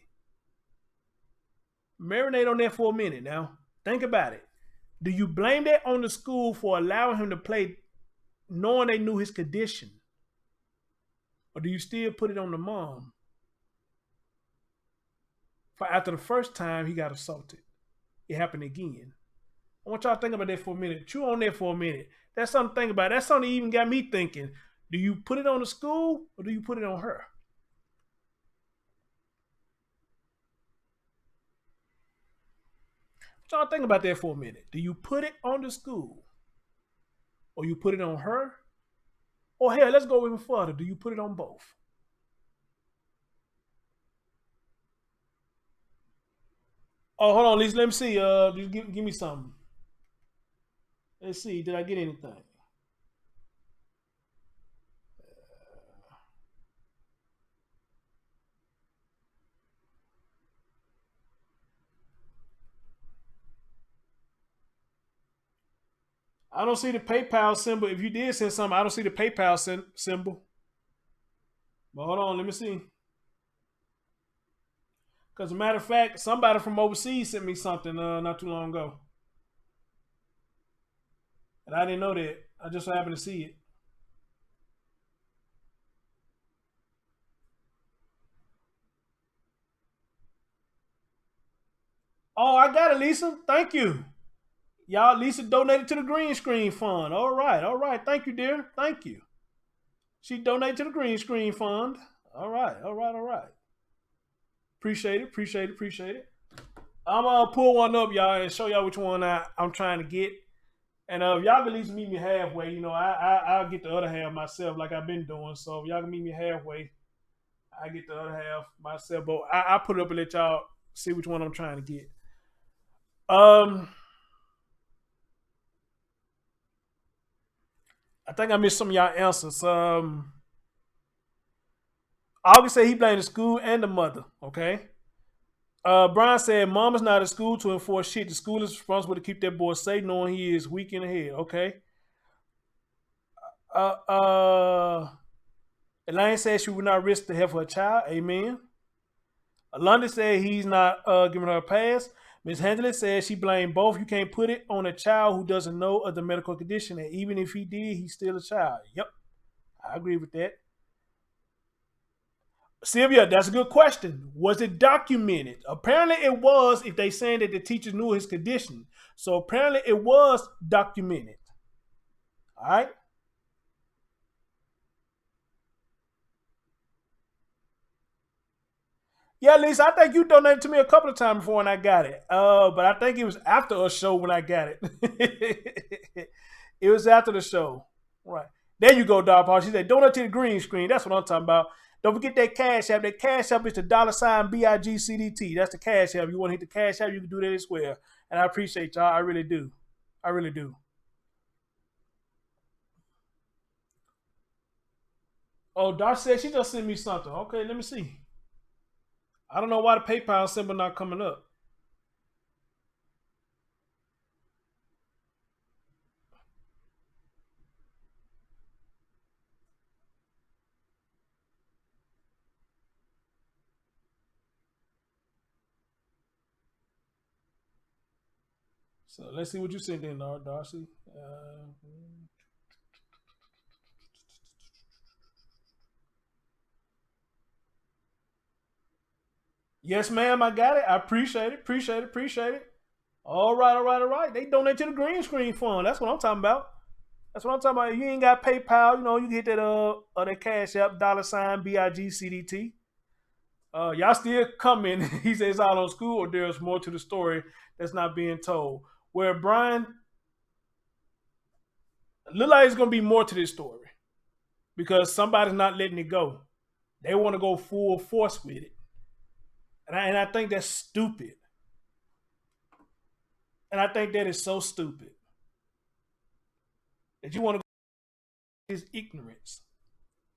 Marinate on that for a minute now. Think about it. Do you blame that on the school for allowing him to play knowing they knew his condition? Or do you still put it on the mom? For after the first time he got assaulted, it happened again. I want y'all to think about that for a minute. Chew on that for a minute. That's something to think about. That's something that even got me thinking. Do you put it on the school or do you put it on her? Y'all think about that for a minute. Do you put it on the school? Or you put it on her? Or hell, let's go even further. Do you put it on both? Oh, hold on, Lisa. Let me see. Give me something. Let's see. Did I get anything? I don't see the PayPal symbol. If you did send something, I don't see the PayPal symbol. But hold on, let me see. Because as a matter of fact, somebody from overseas sent me something not too long ago. And I didn't know that. I just happened to see it. Oh, I got it, Lisa. Thank you. Y'all, Lisa donated to the green screen fund. All right, all right. Thank you, dear. Thank you. She donated to the green screen fund. All right, all right, all right. Appreciate it, appreciate it, appreciate it. I'm gonna pull one up, y'all, and show y'all which one I'm trying to get. And if y'all can at least meet me halfway, you know, I'll get the other half myself like I've been doing. So if y'all can meet me halfway, I get the other half myself. But I put it up and let y'all see which one I'm trying to get. I think I missed some of y'all answers. August said he blamed the school and the mother. Okay. Brian said mom is not at school to enforce shit. The school is responsible to keep that boy safe, knowing he is weak in the head. Okay. Elaine said she would not risk the health of her child. Amen. London said he's not giving her a pass. Ms. Handley said she blamed both. You can't put it on a child who doesn't know of the medical condition. And even if he did, he's still a child. Yep. I agree with that. Sylvia, that's a good question. Was it documented? Apparently it was, if they saying that the teachers knew his condition. So apparently it was documented. All right. Yeah, Lisa, I think you donated to me a couple of times before and I got it. But I think it was after a show when I got it. It was after the show. Right. There you go, Dog Paul. She said, donate to the green screen. That's what I'm talking about. Don't forget that Cash App. That Cash App is the $BIGCDT. That's the Cash App. You want to hit the Cash App, you can do that as well. And I appreciate y'all. I really do. I really do. Oh, Darcy said she just sent me something. Okay, let me see. I don't know why the PayPal symbol not coming up. So let's see what you sent in, Darcy. Yes, ma'am, I got it. I appreciate it. Appreciate it. Appreciate it. All right, all right, all right. They donate to the green screen fund. That's what I'm talking about. That's what I'm talking about. If you ain't got PayPal, you know, you can hit that Cash App, $BIGCDT. Y'all still coming. He says it's all on school, or there's more to the story that's not being told. Where Brian, look like it's gonna be more to this story because somebody's not letting it go. They want to go full force with it. And I think that's stupid. And I think that is so stupid. That you want to go with his ignorance.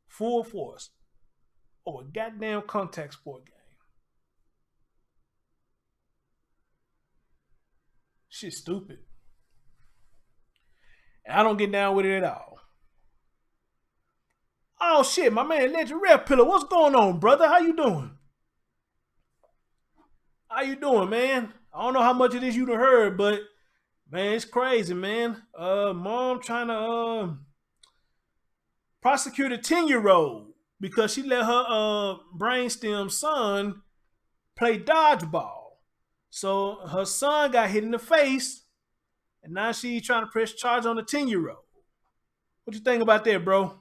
Full force. Oh, a goddamn contact sport game. Shit's stupid. And I don't get down with it at all. Oh shit, my man Legend Red Pillar, what's going on, brother? How you doing? How you doing, man? I don't know how much of this you done heard, but man, it's crazy, man. Mom trying to prosecute a 10-year-old because she let her brainstem son play dodgeball. So her son got hit in the face, and now she's trying to press charge on the 10-year-old. What you think about that, bro?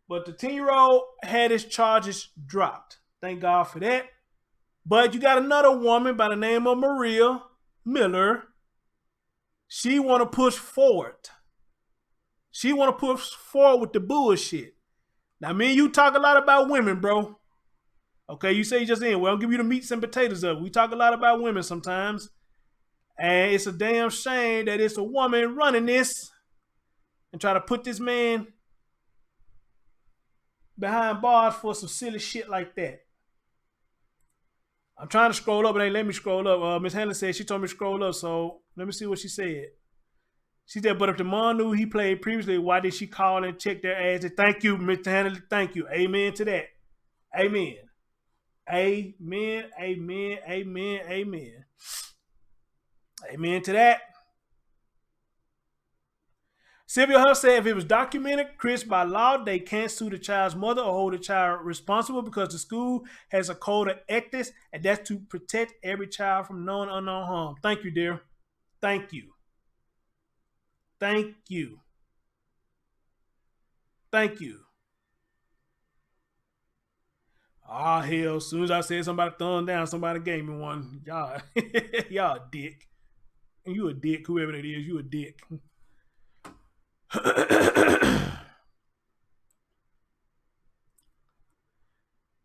But the 10-year-old had his charges dropped. Thank God for that. But you got another woman by the name of Maria Miller. She want to push forward. She want to push forward with the bullshit. Now, me and you talk a lot about women, bro. Okay, you say you just in. Well, I'll give you the meats and potatoes of it. We talk a lot about women sometimes. And it's a damn shame that it's a woman running this and try to put this man behind bars for some silly shit like that. I'm trying to scroll up, but they let me scroll up. Miss Hannah said she told me to scroll up, so let me see what she said. She said, but if the mom knew he played previously, why did she call and check their ass? Thank you, Mr. Hannah. Thank you. Amen to that. Amen. Amen. Amen. Amen. Amen. Amen to that. Sylvia Huff said if it was documented, Chris, by law, they can't sue the child's mother or hold the child responsible because the school has a code of ethics, and that's to protect every child from known and unknown harm. Thank you, dear. Thank you. Thank you. Thank you. Ah, hell, as soon as I said somebody thumb down, somebody gave me one. Y'all, y'all a dick. And you a dick, whoever it is, you a dick.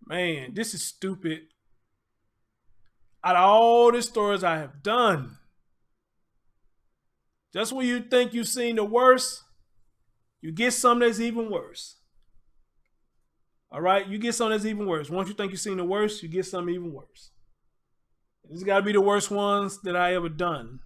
Man, this is stupid. Out of all the stories I have done, just when you think you've seen the worst, you get something that's even worse. All right? You get something that's even worse. Once you think you've seen the worst, you get something even worse. This got to be the worst ones that I ever done.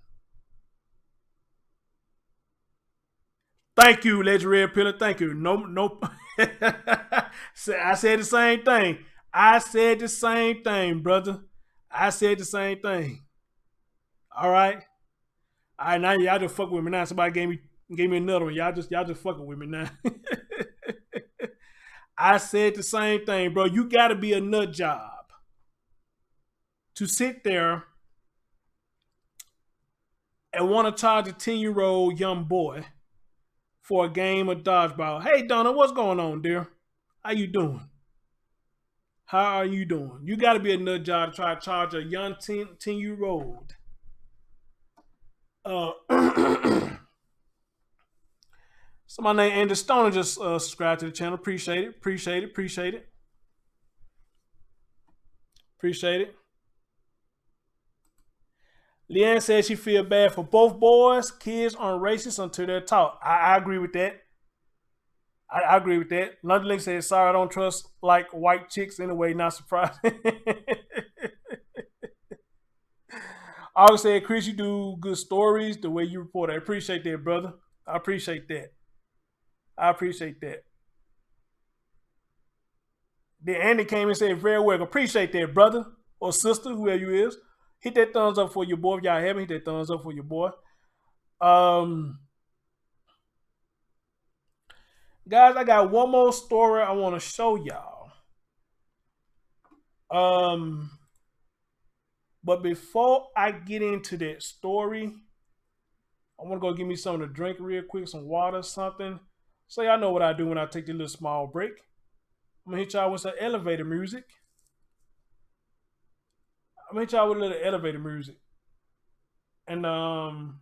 Thank you, Legend Red Pillar. Thank you. Nope. I said the same thing. I said the same thing, brother. I said the same thing. All right. All right, now y'all just fuck with me now. Somebody gave me another one. Y'all just fucking with me now. I said the same thing, bro. You gotta be a nut job to sit there and want to charge a 10-year-old young boy for a game of dodgeball. Hey, Donna, what's going on, dear? How you doing? How are you doing? You got to be a nut job to try to charge a young 10-year-old. Somebody named Andy Stoner just subscribed to the channel. Appreciate it. Appreciate it. Appreciate it. Appreciate it. Leanne says she feel bad for both boys. Kids aren't racist until they're taught. I agree with that. I agree with that. London Link says, sorry, I don't trust like white chicks anyway. Not surprised. I always say, Chris, you do good stories the way you report. I appreciate that, brother. I appreciate that. I appreciate that. Then Andy came and said, very well. Appreciate that, brother or sister, whoever you is. Hit that thumbs up for your boy. If y'all haven't, hit that thumbs up for your boy. Guys, I got one more story I want to show y'all. But before I get into that story, I want to go get me something to drink real quick, some water, something. So y'all know what I do when I take this little small break. I'm going to hit y'all with some elevator music. I'm going to hit y'all with a little elevator music. And I'm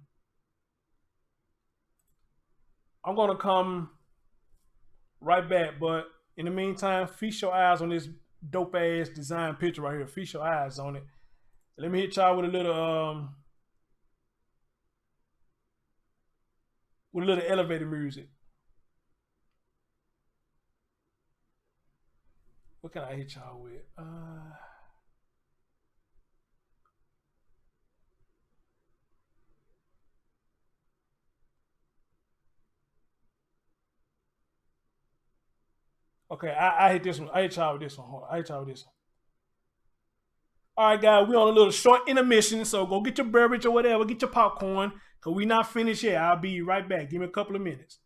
going to come right back, but in the meantime, feast your eyes on this dope ass design picture right here. Feast your eyes on it. Let me hit y'all with a little elevator music. What can I hit y'all with? Okay, I hit this one. I hit y'all with this one. Hold on. I hit y'all with this one. All right, guys, we on a little short intermission, so go get your beverage or whatever, get your popcorn, because we not finished yet. I'll be right back. Give me a couple of minutes.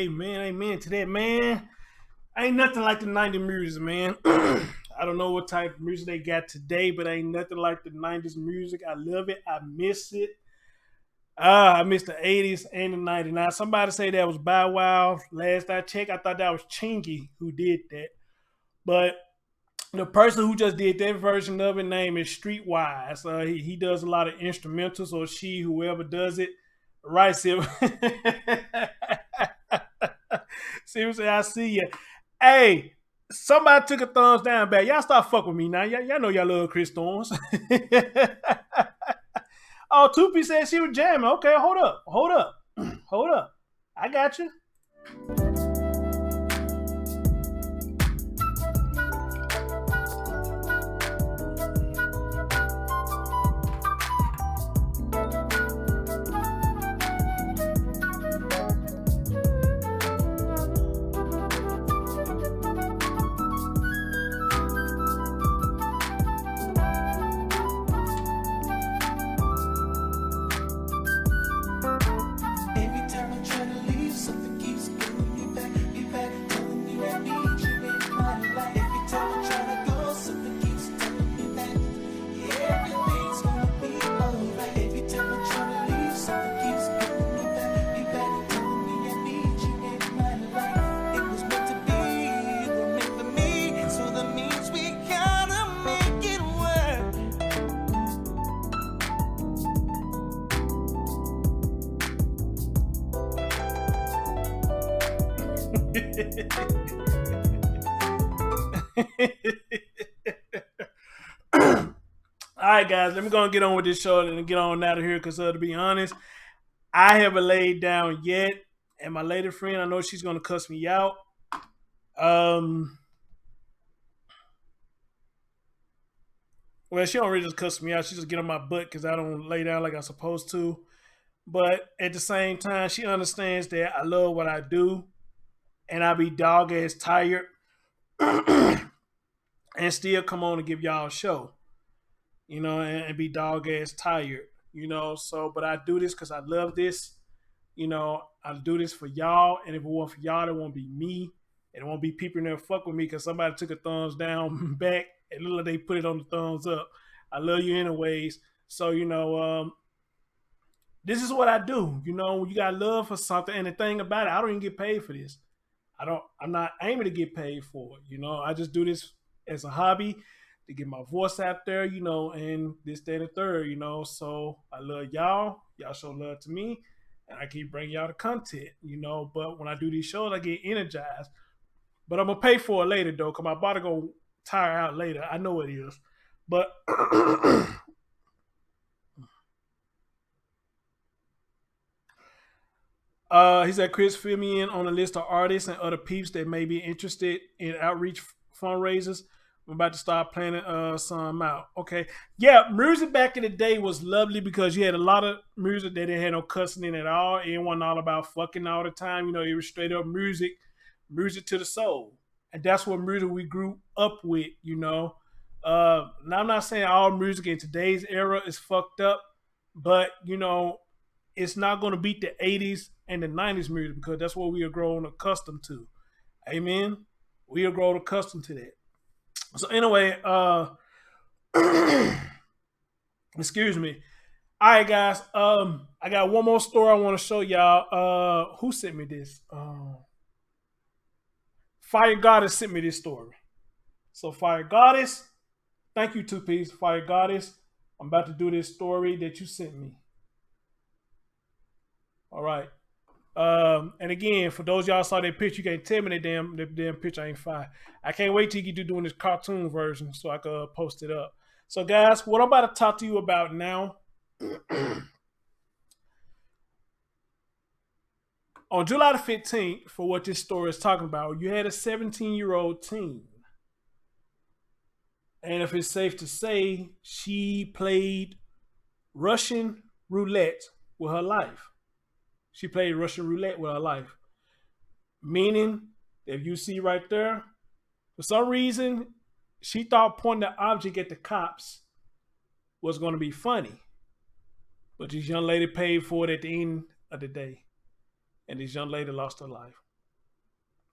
Amen to that, man. Ain't nothing like the 90s music, man. I don't know what type of music they got today, but ain't nothing like the 90s music. I love it. I miss it. I miss the 80s and the 90s. Now, somebody say that was Bow Wow. Last I checked, I thought that was Chingy who did that. But the person who just did that version of it name is Streetwise. He does a lot of instrumentals, or she, whoever does it. Right, Sim. Seriously, I see you. Hey, somebody took a thumbs down back. Y'all start fucking with me now. Y'all know y'all love Chris Storms. Oh, 2P said she was jamming. Okay, hold up. I got you. All right, guys, let me go and get on with this show and get on out of here because, to be honest, I haven't laid down yet. And my lady friend, I know she's going to cuss me out. Well, she don't really just cuss me out. She just get on my butt because I don't lay down like I'm supposed to. But at the same time, she understands that I love what I do. And I be dog ass tired. And still come on and give y'all a show. You know, and be dog ass tired. You know, so, but I do this because I love this. You know, I do this for y'all. And if it weren't for y'all, it won't be me. And it won't be people in there fuck with me because somebody took a thumbs down back. And look like they put it on the thumbs up. I love you anyways. So, you know, this is what I do. You know, you got love for something. And the thing about it, I don't even get paid for this. I'm not aiming to get paid for it. You know, I just do this as a hobby to get my voice out there, you know, and this, that, and the third, you know. So I love y'all. Y'all show love to me. And I keep bringing y'all the content, you know. But when I do these shows, I get energized. But I'm going to pay for it later, though, because my body going to tire out later. I know it is. But he said, Chris, fill me in on a list of artists and other peeps that may be interested in outreach fundraisers. I'm about to start planning some out. Okay. Yeah, music back in the day was lovely because you had a lot of music that didn't have no cussing in at all. It wasn't all about fucking all the time. You know, it was straight up music to the soul. And that's what music we grew up with, you know. Now, I'm not saying all music in today's era is fucked up, but, you know, it's not going to beat the 80s and the 90s music because that's what we are growing accustomed to. Amen? We are growing accustomed to that. So anyway, excuse me. All right, guys. I got one more story I want to show y'all. Who sent me this? Fire Goddess sent me this story. So Fire Goddess, thank you, 2Ps. Fire Goddess, I'm about to do this story that you sent me. All right. And again, for those y'all saw that picture, you can't tell me that damn picture ain't fire. I can't wait till you get to doing this cartoon version so I can post it up. So guys, what I'm about to talk to you about now. On July the 15th, for what this story is talking about, you had a 17-year-old teen. And if it's safe to say, she played Russian roulette with her life. She played Russian roulette with her life. Meaning, if you see right there, for some reason, she thought pointing the object at the cops was going to be funny. But this young lady paid for it at the end of the day. And this young lady lost her life.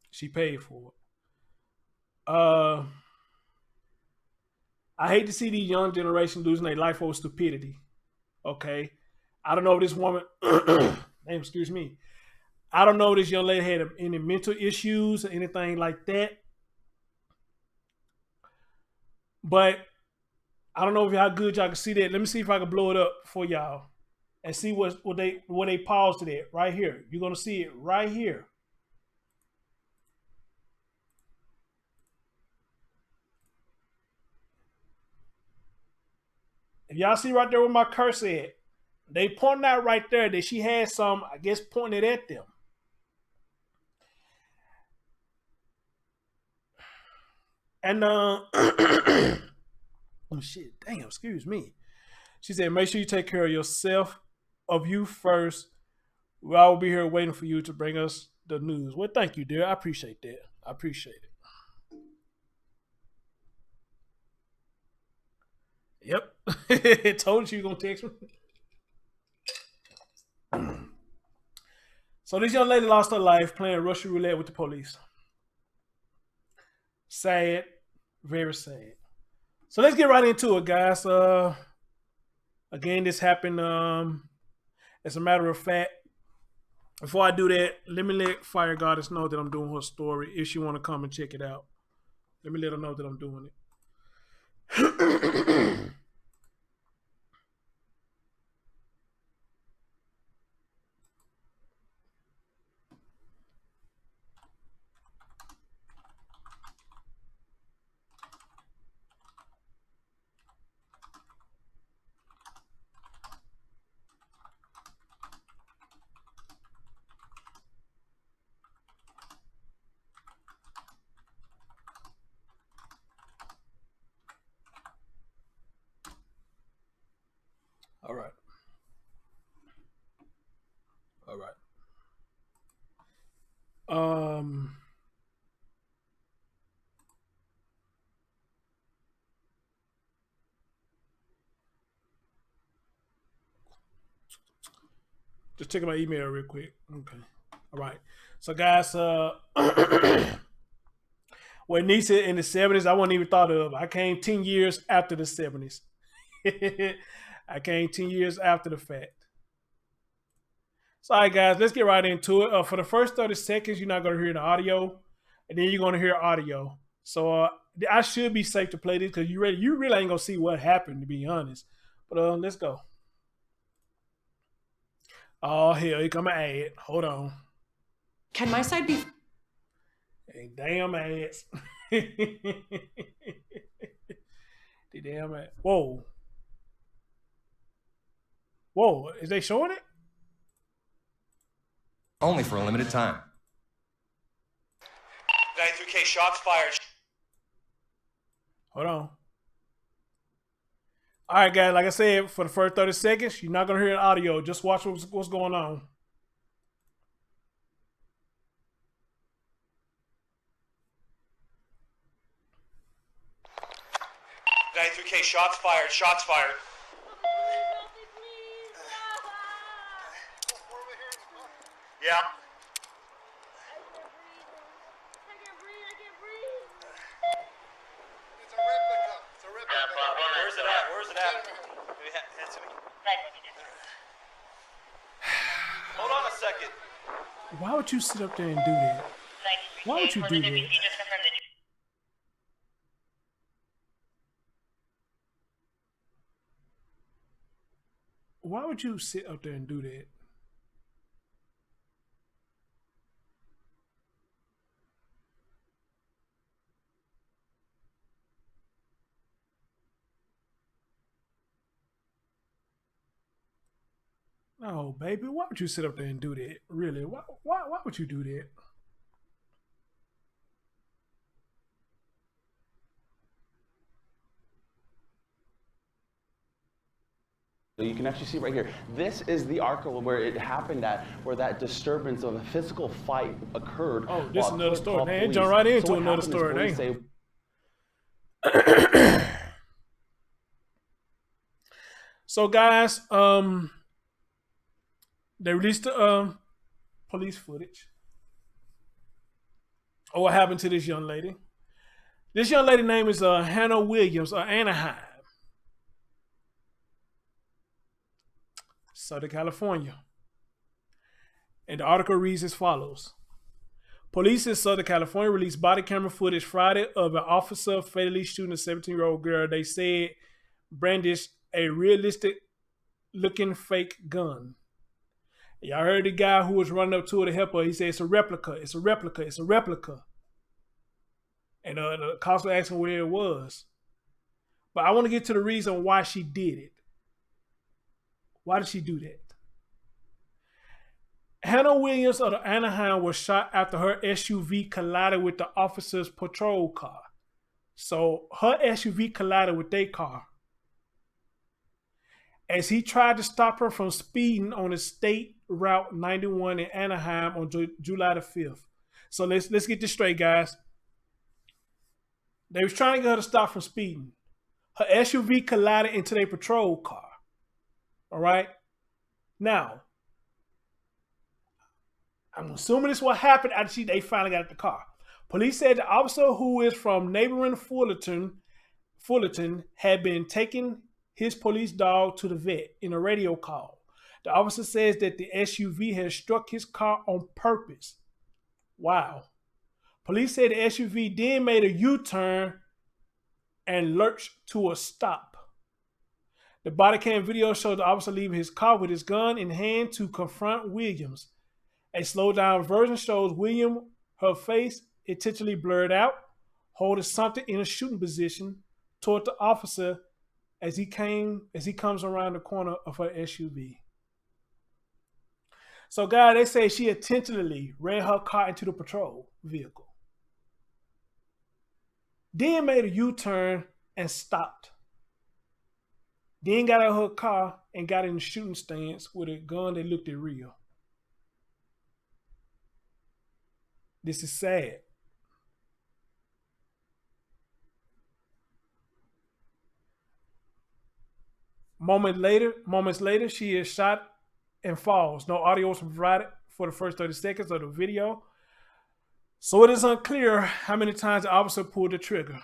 She paid for it. I hate to see these young generation losing their life over stupidity. Okay. I don't know if this woman, excuse me. I don't know if this young lady had any mental issues or anything like that. But I don't know how good y'all can see that. Let me see if I can blow it up for y'all and see what they paused it at right here. You're gonna see it right here. If y'all see right there where my cursor at, they pointing out right there that she had some, I guess, pointed at them. And oh shit, damn, excuse me. She said, make sure you take care of yourself, of you first. I will be here waiting for you to bring us the news. Well, thank you, dear. I appreciate that. I appreciate it. Yep. Told you gonna text me. So this young lady lost her life playing Russian roulette with the police. Sad. Very sad. So let's get right into it, guys. Again, this happened, as a matter of fact. Before I do that, let me let Fire Goddess know that I'm doing her story. If she want to come and check it out, let me let her know that I'm doing it. All right. All right. Just checking my email real quick. Okay. All right. So guys, what Nisa in the 70s, I wasn't even thought of. I came 10 years after the 70s. I came 10 years after the fact. So, all right, guys, let's get right into it. For the first 30 seconds, you're not going to hear the audio, and then you're going to hear audio. So, I should be safe to play this because you really ain't going to see what happened, to be honest. But let's go. Oh, hell, here come an ad. Hold on. Can my side be... Hey, damn ads. The damn ad. Whoa. Whoa, is they showing it? Only for a limited time. 93K shots fired. Hold on. All right, guys, like I said, for the first 30 seconds, you're not going to hear the audio. Just watch what's going on. Shots fired. Shots fired. Yeah. Where's it at? Where's it at? Hand to me. Hold on a second. Why would you sit up there and do that? Why would you do that? Why would you sit up there and do that? No, baby, why would you sit up there and do that? Really? Why would you do that? You can actually see right here, this is the arc where it happened at, where that disturbance of a physical fight occurred. Oh, this is another story. Man, jump right into another story. So guys, they released the police footage. or what happened to this young lady. This young lady name is Hannah Williams of Anaheim, Southern California. And the article reads as follows. Police in Southern California released body camera footage Friday of an officer fatally shooting a 17-year-old girl they said brandished a realistic-looking fake gun. Y'all heard the guy who was running up to her to help her. He said, it's a replica, it's a replica, it's a replica. And the cops were asking where it was. But I want to get to the reason why she did it. Why did she do that? Hannah Williams of Anaheim was shot after her SUV collided with the officer's patrol car. So her SUV collided with their car. As he tried to stop her from speeding on the State Route 91 in Anaheim on July the 5th. So let's get this straight, guys. They was trying to get her to stop from speeding. Her SUV collided into their patrol car. All right? Now, I'm assuming this is what happened after they finally got at the car. Police said the officer, who is from neighboring Fullerton, had been taking his police dog to the vet in a radio call. The officer says that the SUV had struck his car on purpose. Wow. Police said the SUV then made a U-turn and lurched to a stop. The body cam video showed the officer leaving his car with his gun in hand to confront Williams. A slowed down version shows Williams, her face intentionally blurred out, holding something in a shooting position toward the officer as he comes around the corner of her SUV. So, guys, they say she intentionally ran her car into the patrol vehicle. Then made a U-turn and stopped. Then got out of her car and got in the shooting stance with a gun that looked real. This is sad. Moments later, she is shot and falls. No audio was provided for the first 30 seconds of the video. So it is unclear how many times the officer pulled the trigger.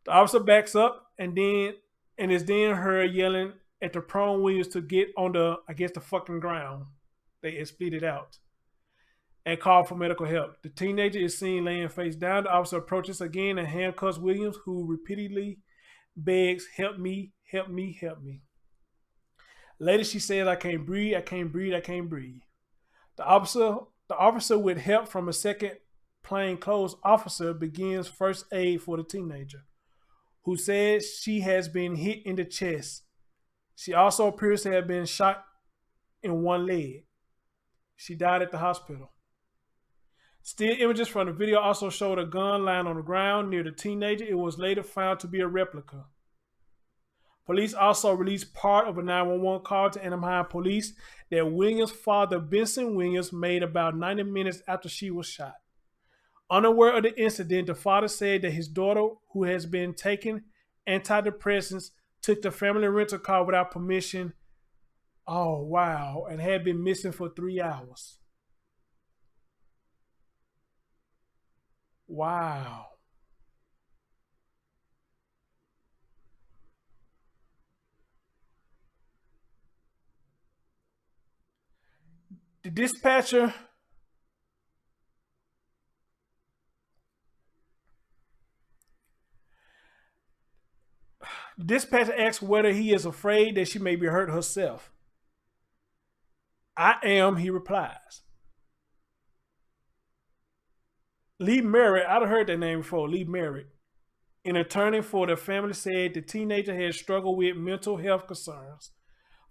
The officer backs up and is then heard yelling at the prone Williams to get on the fucking ground. They split it out and called for medical help. The teenager is seen laying face down. The officer approaches again and handcuffs Williams, who repeatedly begs, help me, help me, help me. Later, she says, I can't breathe, I can't breathe, I can't breathe. The officer, with help from a second plainclothes officer, begins first aid for the teenager, who says she has been hit in the chest. She also appears to have been shot in one leg. She died at the hospital. Still images from the video also showed a gun lying on the ground near the teenager. It was later found to be a replica. Police also released part of a 911 call to Anaheim police that Williams' father, Benson Williams, made about 90 minutes after she was shot. Unaware of the incident, the father said that his daughter, who has been taking antidepressants, took the family rental car without permission. Oh, wow. And had been missing for 3 hours. Wow. The dispatcher asked whether he is afraid that she may be hurt herself. I am, he replies. Lee Merritt, I'd heard that name before, Lee Merritt, an attorney for the family, said the teenager had struggled with mental health concerns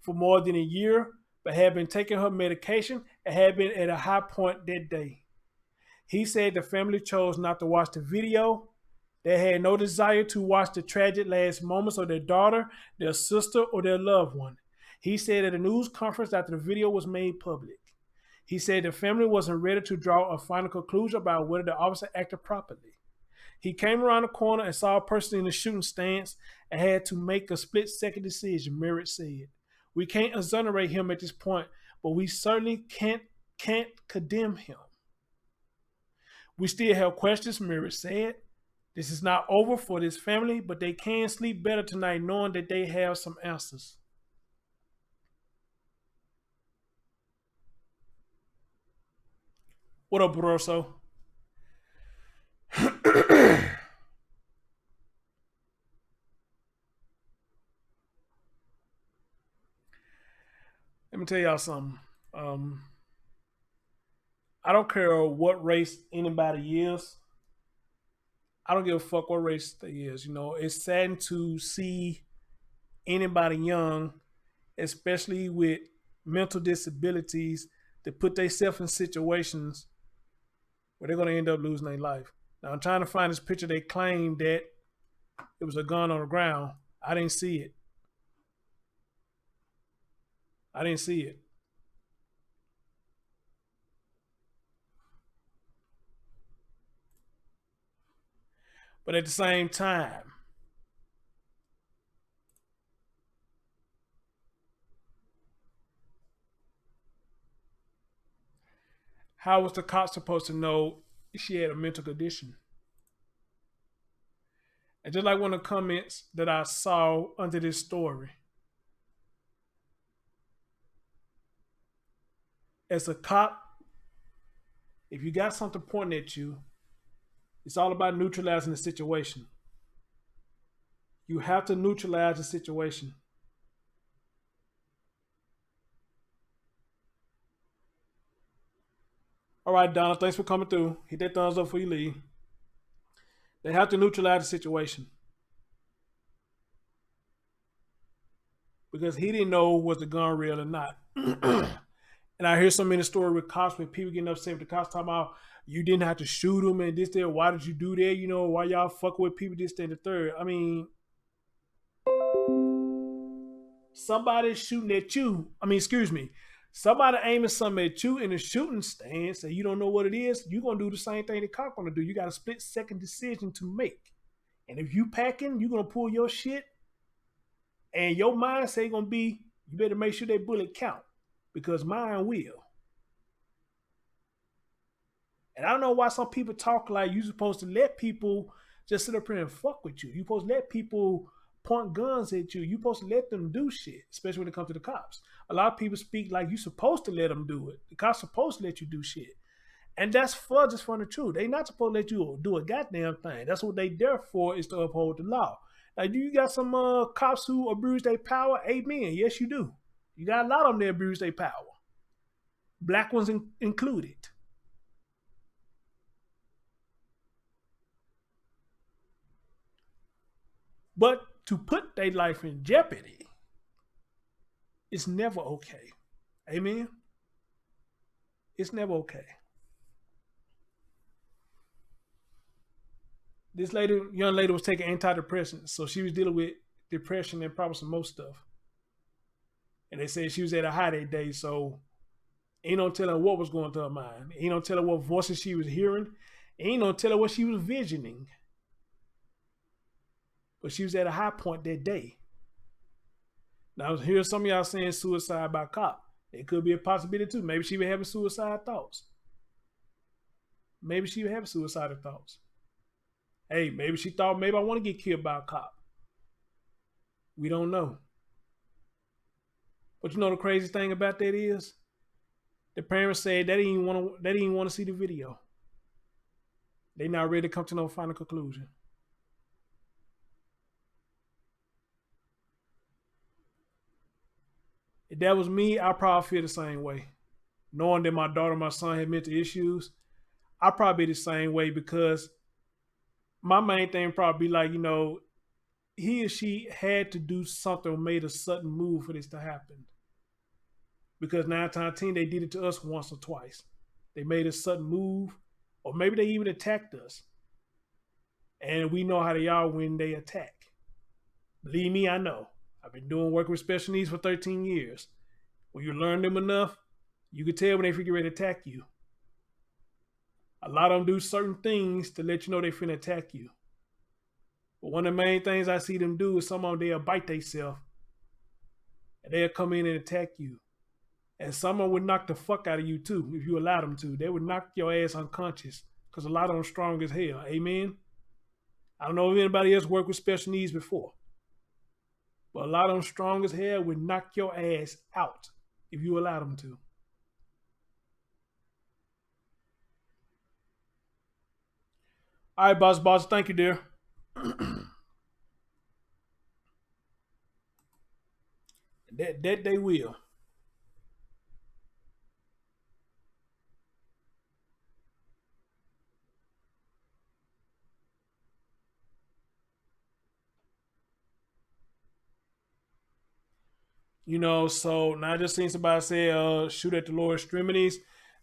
for more than a year, but had been taking her medication and had been at a high point that day. He said the family chose not to watch the video. They had no desire to watch the tragic last moments of their daughter, their sister, or their loved one. He said at a news conference after the video was made public. He said the family wasn't ready to draw a final conclusion about whether the officer acted properly. He came around the corner and saw a person in the shooting stance and had to make a split-second decision, Merritt said. We can't exonerate him at this point, but we certainly can't condemn him. We still have questions, Mary said. This is not over for this family, but they can sleep better tonight knowing that they have some answers. What up, Broso? Let me tell y'all something. I don't care what race anybody is. I don't give a fuck what race they is. You know, it's sad to see anybody young, especially with mental disabilities, that put themselves in situations where they're going to end up losing their life. Now, I'm trying to find this picture. They claimed that it was a gun on the ground. I didn't see it. I didn't see it. But at the same time, how was the cop supposed to know she had a mental condition? And just like one of the comments that I saw under this story, as a cop, if you got something pointing at you, it's all about neutralizing the situation. You have to neutralize the situation. All right, Donna, thanks for coming through. Hit that thumbs up before you leave. They have to neutralize the situation. Because he didn't know was the gun real or not. And I hear so many stories with cops, when people getting upset with the cops talking about, you didn't have to shoot them and this, there. Why did you do that? You know, why y'all fuck with people, this, that, and the third. I mean, somebody shooting at you. Somebody aiming something at you in a shooting stance and you don't know what it is, you're going to do the same thing the cop going to do. You got a split-second decision to make. And if you packing, you're going to pull your shit and your mindset going to be, you better make sure that bullet count because mine will. And I don't know why some people talk like you're supposed to let people just sit up here and fuck with you. You're supposed to let people point guns at you. You're supposed to let them do shit, especially when it comes to the cops. A lot of people speak like you're supposed to let them do it. The cops supposed to let you do shit. And that's just from the truth. They not supposed to let you do a goddamn thing. That's what they there for, is to uphold the law. Now, you got some cops who abuse their power? Amen. Yes, you do. You got a lot of them that abuse their power. Black ones included. But to put their life in jeopardy is never okay. Amen? It's never okay. This young lady was taking antidepressants, so she was dealing with depression and probably some more stuff. And they said she was at a high that day, so ain't no telling what was going through her mind. Ain't no telling what voices she was hearing. Ain't no telling what she was visioning. But she was at a high point that day. Now, here's some of y'all saying suicide by cop. It could be a possibility too. Maybe she was having suicidal thoughts. Maybe she was having suicidal thoughts. Hey, maybe she thought, maybe I want to get killed by a cop. We don't know. But you know the crazy thing about that is, the parents said they didn't even want to see the video. They not ready to come to no final conclusion. If that was me, I'd probably feel the same way. Knowing that my daughter and my son had mental issues, I'd probably be the same way, because my main thing probably be like, you know, he or she had to do something or made a sudden move for this to happen. Because 9 times out of 10, they did it to us once or twice. They made a sudden move, or maybe they even attacked us. And we know how they are when they attack. Believe me, I know. I've been doing work with special needs for 13 years. When you learn them enough, you can tell when they figure ready to attack you. A lot of them do certain things to let you know they finna attack you. But one of the main things I see them do is some of them, they'll bite themselves. And they'll come in and attack you. And some of them would knock the fuck out of you too, if you allow them to. They would knock your ass unconscious. because a lot of them strong as hell. Amen. I don't know if anybody else worked with special needs before, but a lot of them strong as hell would knock your ass out if you allow them to. All right, boss. Thank you, dear. that they will. You know, so now I just seen somebody say, shoot at the lower extremities.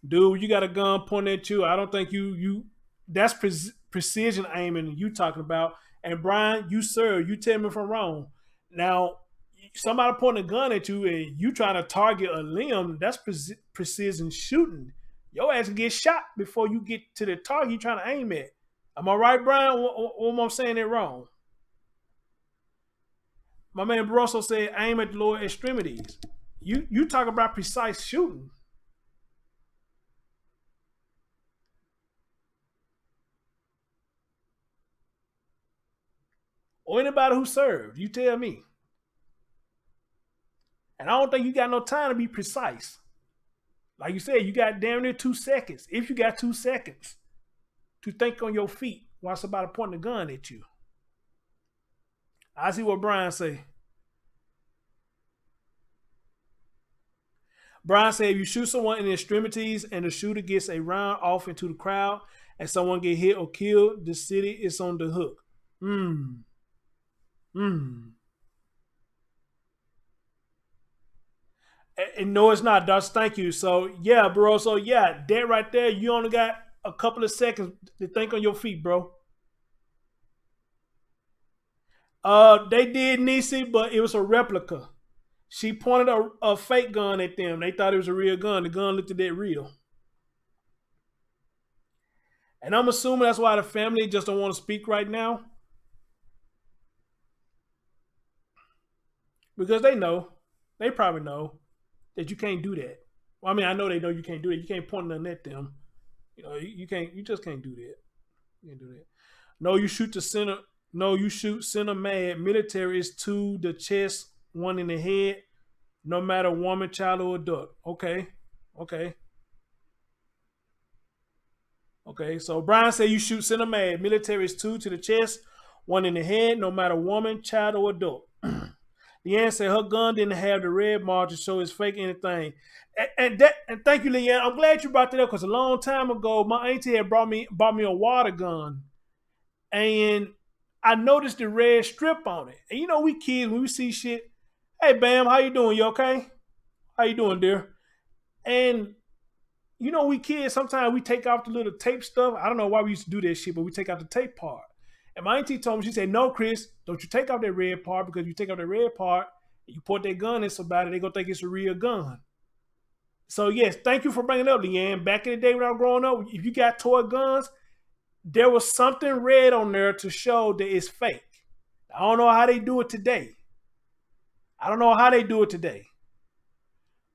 Dude, you got a gun pointing at you. I don't think that's precision aiming you talking about. And Brian, you tell me if I'm wrong. Now, somebody pointing a gun at you and you trying to target a limb, that's precision shooting. Your ass can get shot before you get to the target you're trying to aim at. Am I right, Brian? Or am I saying it wrong? My man Barroso said aim at the lower extremities. You talk about precise shooting. Or anybody who served, you tell me. And I don't think you got no time to be precise. Like you said, you got damn near 2 seconds. If you got 2 seconds to think on your feet while somebody pointing a gun at you. I see what Brian say. Brian said if you shoot someone in the extremities and the shooter gets a round off into the crowd and someone get hit or killed, the city is on the hook. And no, it's not, Dutch. Thank you. So yeah, bro. So yeah, that right there, you only got a couple of seconds to think on your feet, bro. They did Niecy, but it was a replica. She pointed a fake gun at them. They thought it was a real gun. The gun looked a bit real. And I'm assuming that's why the family just don't want to speak right now. Because they know. They probably know that you can't do that. Well, I mean, I know they know you can't do that. You can't point nothing at them. You know, you just can't do that. You can't do that. No, you shoot the center. No, you shoot center mad. Military is 2 the chest, 1 in the head. No matter woman, child, or adult. Okay. So Brian said you shoot center mad. Military is 2 to the chest, 1 in the head. No matter woman, child, or adult. Leanne said her gun didn't have the red mark to show it's fake anything. And thank you, Leanne. I'm glad you brought that up because a long time ago, my auntie had bought me a water gun. And I noticed the red strip on it. And you know, we kids, when we see shit, hey, Bam, how you doing? You okay? How you doing, dear? And you know, we kids, sometimes we take off the little tape stuff. I don't know why we used to do that shit, but we take out the tape part. And my auntie told me, she said, no, Chris, don't you take off that red part, because you take off that red part, and you point that gun at somebody, they're going to think it's a real gun. So, yes, thank you for bringing it up, Leanne. Back in the day when I was growing up, if you got toy guns, there was something red on there to show that it's fake. I don't know how they do it today.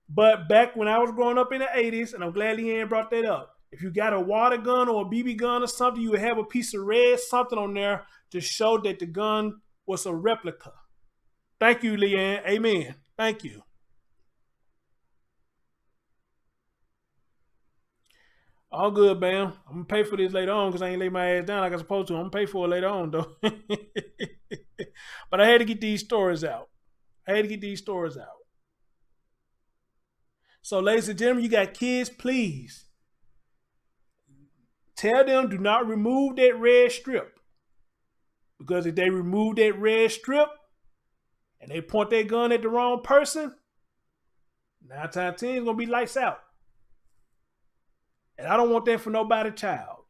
But back when I was growing up in the 80s, and I'm glad Leanne brought that up, if you got a water gun or a BB gun or something, you would have a piece of red something on there to show that the gun was a replica. Thank you, Leanne. Amen. Thank you. All good, Bam. I'm going to pay for this later on because I ain't lay my ass down like I'm supposed to. I'm going to pay for it later on, though. But I had to get these stories out. So, ladies and gentlemen, you got kids, please. Tell them do not remove that red strip. Because if they remove that red strip and they point their gun at the wrong person, 9 times 10 is going to be lights out. And I don't want that for nobody child.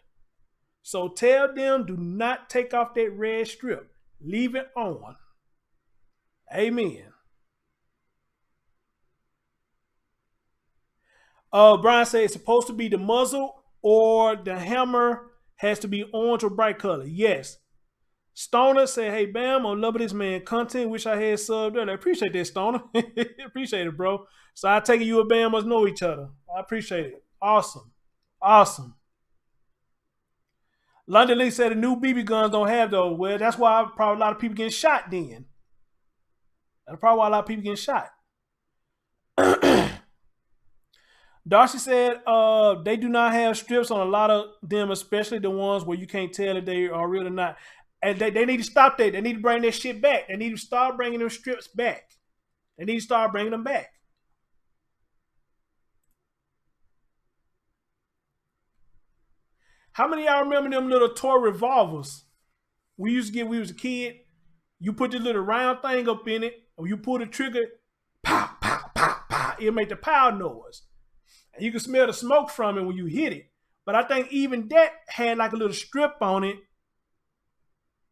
So tell them do not take off that red strip. Leave it on. Amen. Brian said it's supposed to be the muzzle or the hammer has to be orange or bright color. Yes. Stoner said, hey, Bam, I'm loving this man content. Wish I had subbed earlier. Appreciate that, Stoner. Appreciate it, bro. So I take it you and Bam must know each other. I appreciate it. Awesome. London Lee said the new BB guns don't have those. Well, that's why probably a lot of people getting shot then. That's probably why a lot of people getting shot. Darcy said they do not have strips on a lot of them, especially the ones where you can't tell if they are real or not. And they need to stop that. They need to bring that shit back. They need to start bringing them strips back. They need to start bringing them back. How many of y'all remember them little toy revolvers we used to get when we was a kid? You put this little round thing up in it, or you pull the trigger, pow, pow, pow, pow. It'll make the pow noise. And you can smell the smoke from it when you hit it. But I think even that had like a little strip on it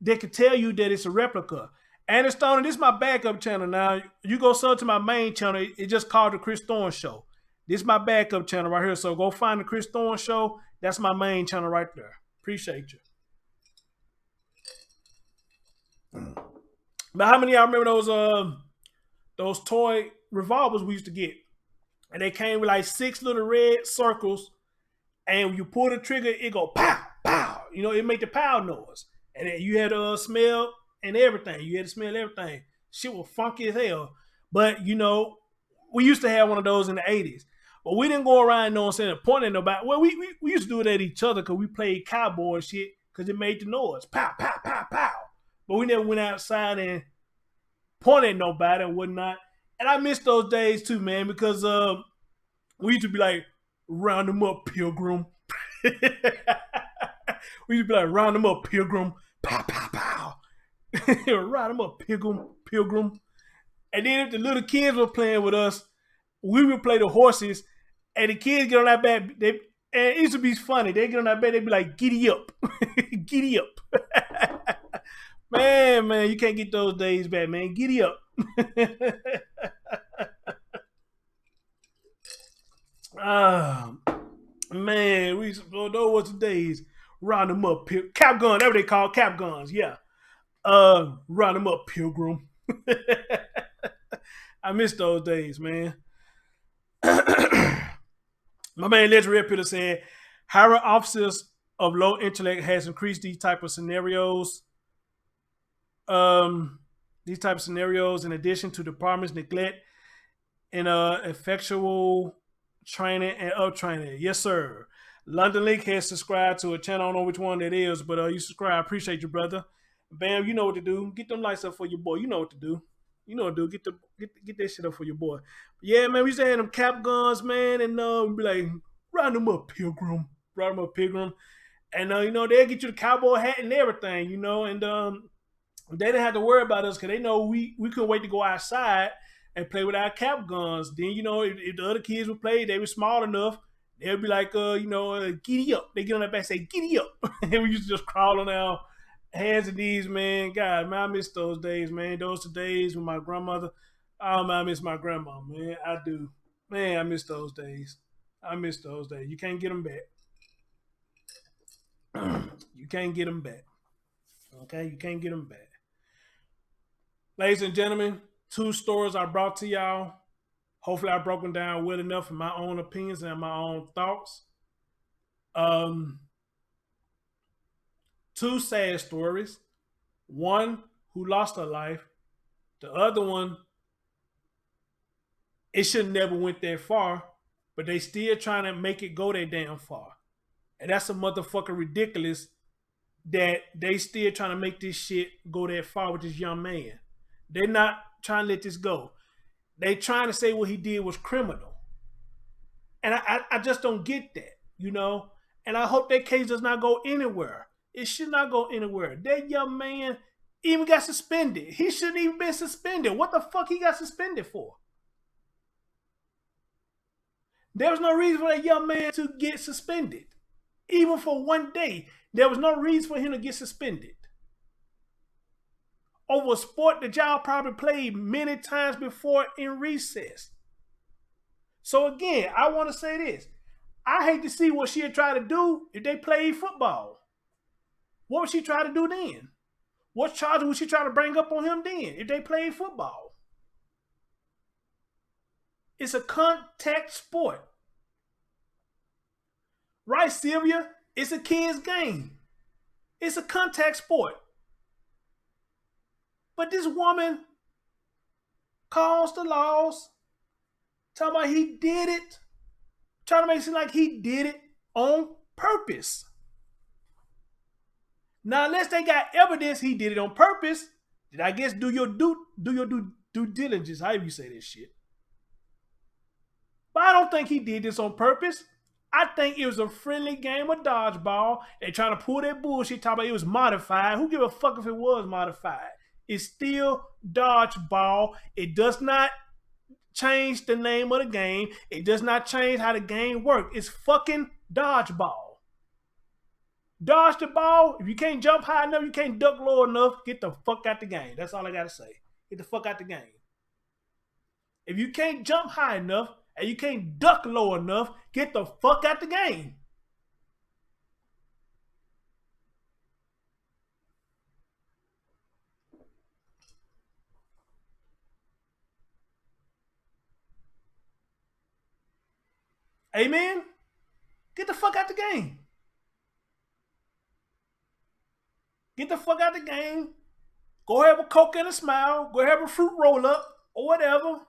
that could tell you that it's a replica. And Stone, this is my backup channel now. You go sub to my main channel. It's just called The Chris Thorne Show. This is my backup channel right here. So go find The Chris Thorne Show. That's my main channel right there. Appreciate you. But how many of y'all remember those toy revolvers we used to get? And they came with like 6 little red circles. And when you pull the trigger, it go pow, pow. You know, it make the pow noise. And then you had to smell and everything. You had to smell everything. Shit was funky as hell. But, you know, we used to have one of those in the 80s. But we didn't go around, you know what I'm saying, pointing at nobody. Well, we used to do it at each other because we played cowboy shit because it made the noise. Pow, pow, pow, pow. But we never went outside and pointed at nobody and whatnot. And I miss those days too, man, because we used to be like, round them up, Pilgrim. We used to be like, round them up, Pilgrim. Pow, pow, pow. Round them up, Pilgrim. And then if the little kids were playing with us, we would play the horses, and the kids get on that bed. And it used to be funny. They get on that bed, they'd be like, giddy up. Giddy up. Man, you can't get those days back, man. Giddy up. Man, we used to, those was the days. Round them up, cap gun, that's what they call cap guns, yeah. Round them up, Pilgrim. I miss those days, man. My man Legendary Peter said, hiring officers of low intellect has increased these type of scenarios. These type of scenarios, in addition to departments' neglect and effectual training and up-training. Yes, sir. London Link has subscribed to a channel. I don't know which one that is, but you subscribe. Appreciate you, brother. Bam, you know what to do. Get them lights up for your boy. You know what to do. You know what to do. Get that shit up for your boy. Yeah, man, we used to have them cap guns, man, and we'd be like, round them up, Pilgrim. Round them up, Pilgrim. And, you know, they'll get you the cowboy hat and everything, you know, and they didn't have to worry about us because they know we couldn't wait to go outside and play with our cap guns. Then, you know, if the other kids would play, they were small enough, they'd be like, giddy up. They get on that back and say, giddy up. And we used to just crawl on our hands and knees, man. God, man, I miss those days, man. Those are the days with my grandmother. Oh, man, I miss my grandma, man. I do. Man, I miss those days. I miss those days. You can't get them back. You can't get them back. Okay? You can't get them back. Ladies and gentlemen, 2 stories I brought to y'all. Hopefully I broke them down well enough in my own opinions and my own thoughts. 2 sad stories. One who lost her life. The other one, it should never went that far, but they still trying to make it go that damn far. And that's a motherfucker ridiculous that they still trying to make this shit go that far with this young man. They're not trying to let this go. They trying to say what he did was criminal. And I just don't get that, you know? And I hope that case does not go anywhere. It should not go anywhere. That young man even got suspended. He shouldn't even been suspended. What the fuck he got suspended for? There was no reason for that young man to get suspended. Even for one day, there was no reason for him to get suspended. Over a sport that y'all probably played many times before in recess. So again, I want to say this. I hate to see what she'd try to do if they played football. What would she try to do then? What charge would she try to bring up on him then if they played football? It's a contact sport. Right, Sylvia? It's a kid's game. It's a contact sport. But this woman calls the laws, talking about he did it, trying to make it seem like he did it on purpose. Now, unless they got evidence he did it on purpose, then I guess do your due diligence, however you say this shit. But I don't think he did this on purpose. I think it was a friendly game of dodgeball. They trying to pull that bullshit, talking about it was modified. Who give a fuck if it was modified? It's still dodgeball. It does not change the name of the game. It does not change how the game works. It's fucking dodgeball. Dodge the ball. If you can't jump high enough, you can't duck low enough, get the fuck out the game. That's all I got to say. Get the fuck out the game. If you can't jump high enough and you can't duck low enough, get the fuck out the game. Amen? Get the fuck out the game. Get the fuck out the game. Go have a Coke and a smile. Go have a fruit roll up or whatever.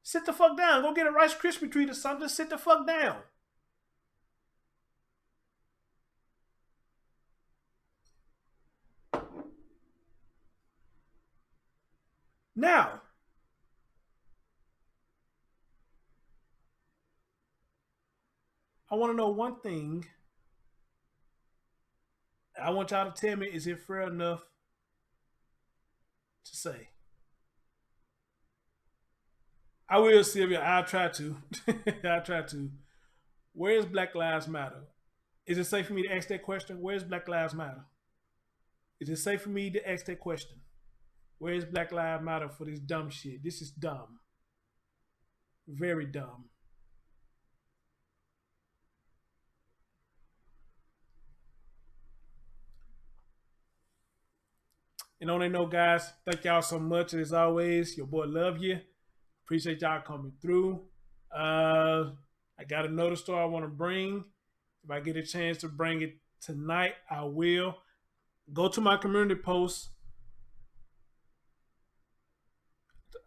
Sit the fuck down. Go get a Rice Krispie treat or something. Sit the fuck down. Now, I want to know one thing. I want y'all to tell me, is it fair enough to say? I will, Sylvia. I'll try to. I'll try to. Where is Black Lives Matter? Is it safe for me to ask that question? Where is Black Lives Matter? Is it safe for me to ask that question? Where is Black Lives Matter for this dumb shit? This is dumb. Very dumb. And on that note, guys, thank y'all so much. As always, your boy love you. Appreciate y'all coming through. I got another story I want to bring. If I get a chance to bring it tonight, I will. Go to my community post.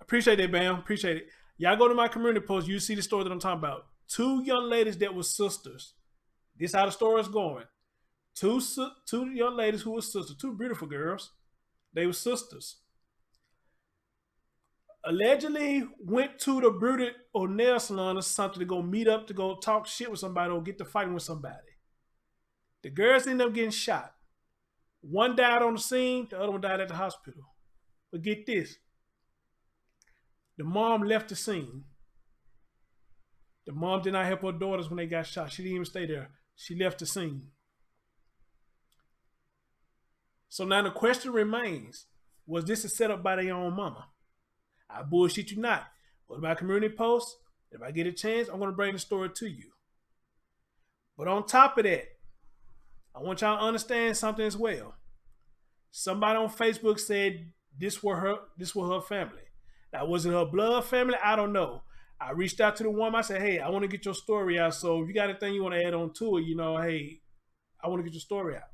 Appreciate it, Bam. Appreciate it. Y'all go to my community post. You see the story that I'm talking about. 2 young ladies that were sisters. This is how the story is going. Two young ladies who were sisters. 2 beautiful girls. They were sisters. Allegedly went to the beauty or nail salon or something to go meet up, to go talk shit with somebody or get to fighting with somebody. The girls ended up getting shot. One died on the scene, the other one died at the hospital. But get this. The mom left the scene. The mom did not help her daughters when they got shot. She didn't even stay there. She left the scene. So now the question remains, was this a setup by their own mama? I bullshit you not. Go to my community post. If I get a chance, I'm going to bring the story to you. But on top of that, I want y'all to understand something as well. Somebody on Facebook said this were her family. Now, was it her blood family? I don't know. I reached out to the woman. I said, hey, I want to get your story out. So if you got anything you want to add on to it, hey, I want to get your story out.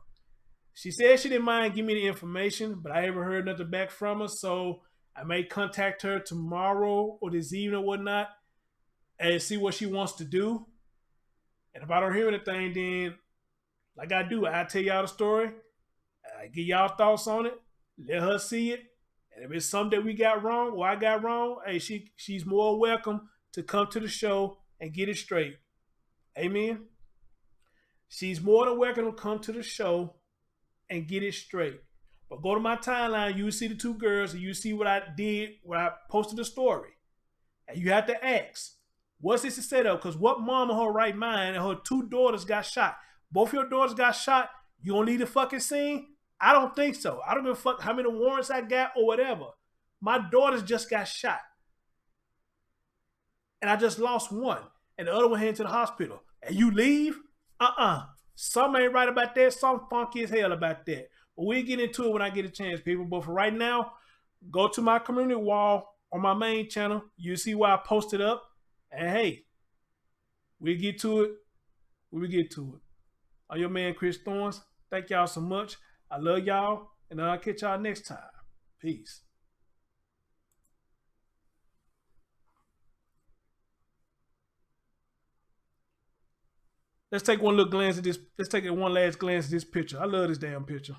She said she didn't mind giving me the information, but I haven't heard nothing back from her. So I may contact her tomorrow or this evening or whatnot and see what she wants to do. And if I don't hear anything, then like I do, I tell y'all the story. I give y'all thoughts on it. Let her see it. And if it's something that we got wrong or I got wrong, hey, she's more welcome to come to the show and get it straight. Amen. She's more than welcome to come to the show and get it straight. But go to my timeline, you see the 2 girls, and you see what I did, where I posted the story. And you have to ask, what's this a setup? Because what mom in her right mind and her 2 daughters got shot? Both your daughters got shot. You gonna leave the fucking scene? I don't think so. I don't give a fuck how many warrants I got or whatever. My daughters just got shot. And I just lost one. And the other one headed to the hospital. And you leave? Something ain't right about that. Something funky as hell about that. But we'll get into it when I get a chance, people. But for right now, go to my community wall on my main channel. You see where I posted up. And hey, we'll get to it when we get to it. I'm your man, Chris Thorns. Thank y'all so much. I love y'all, and I'll catch y'all next time. Peace. Let's take one look glance at this. Let's take one last glance at this picture. I love this damn picture.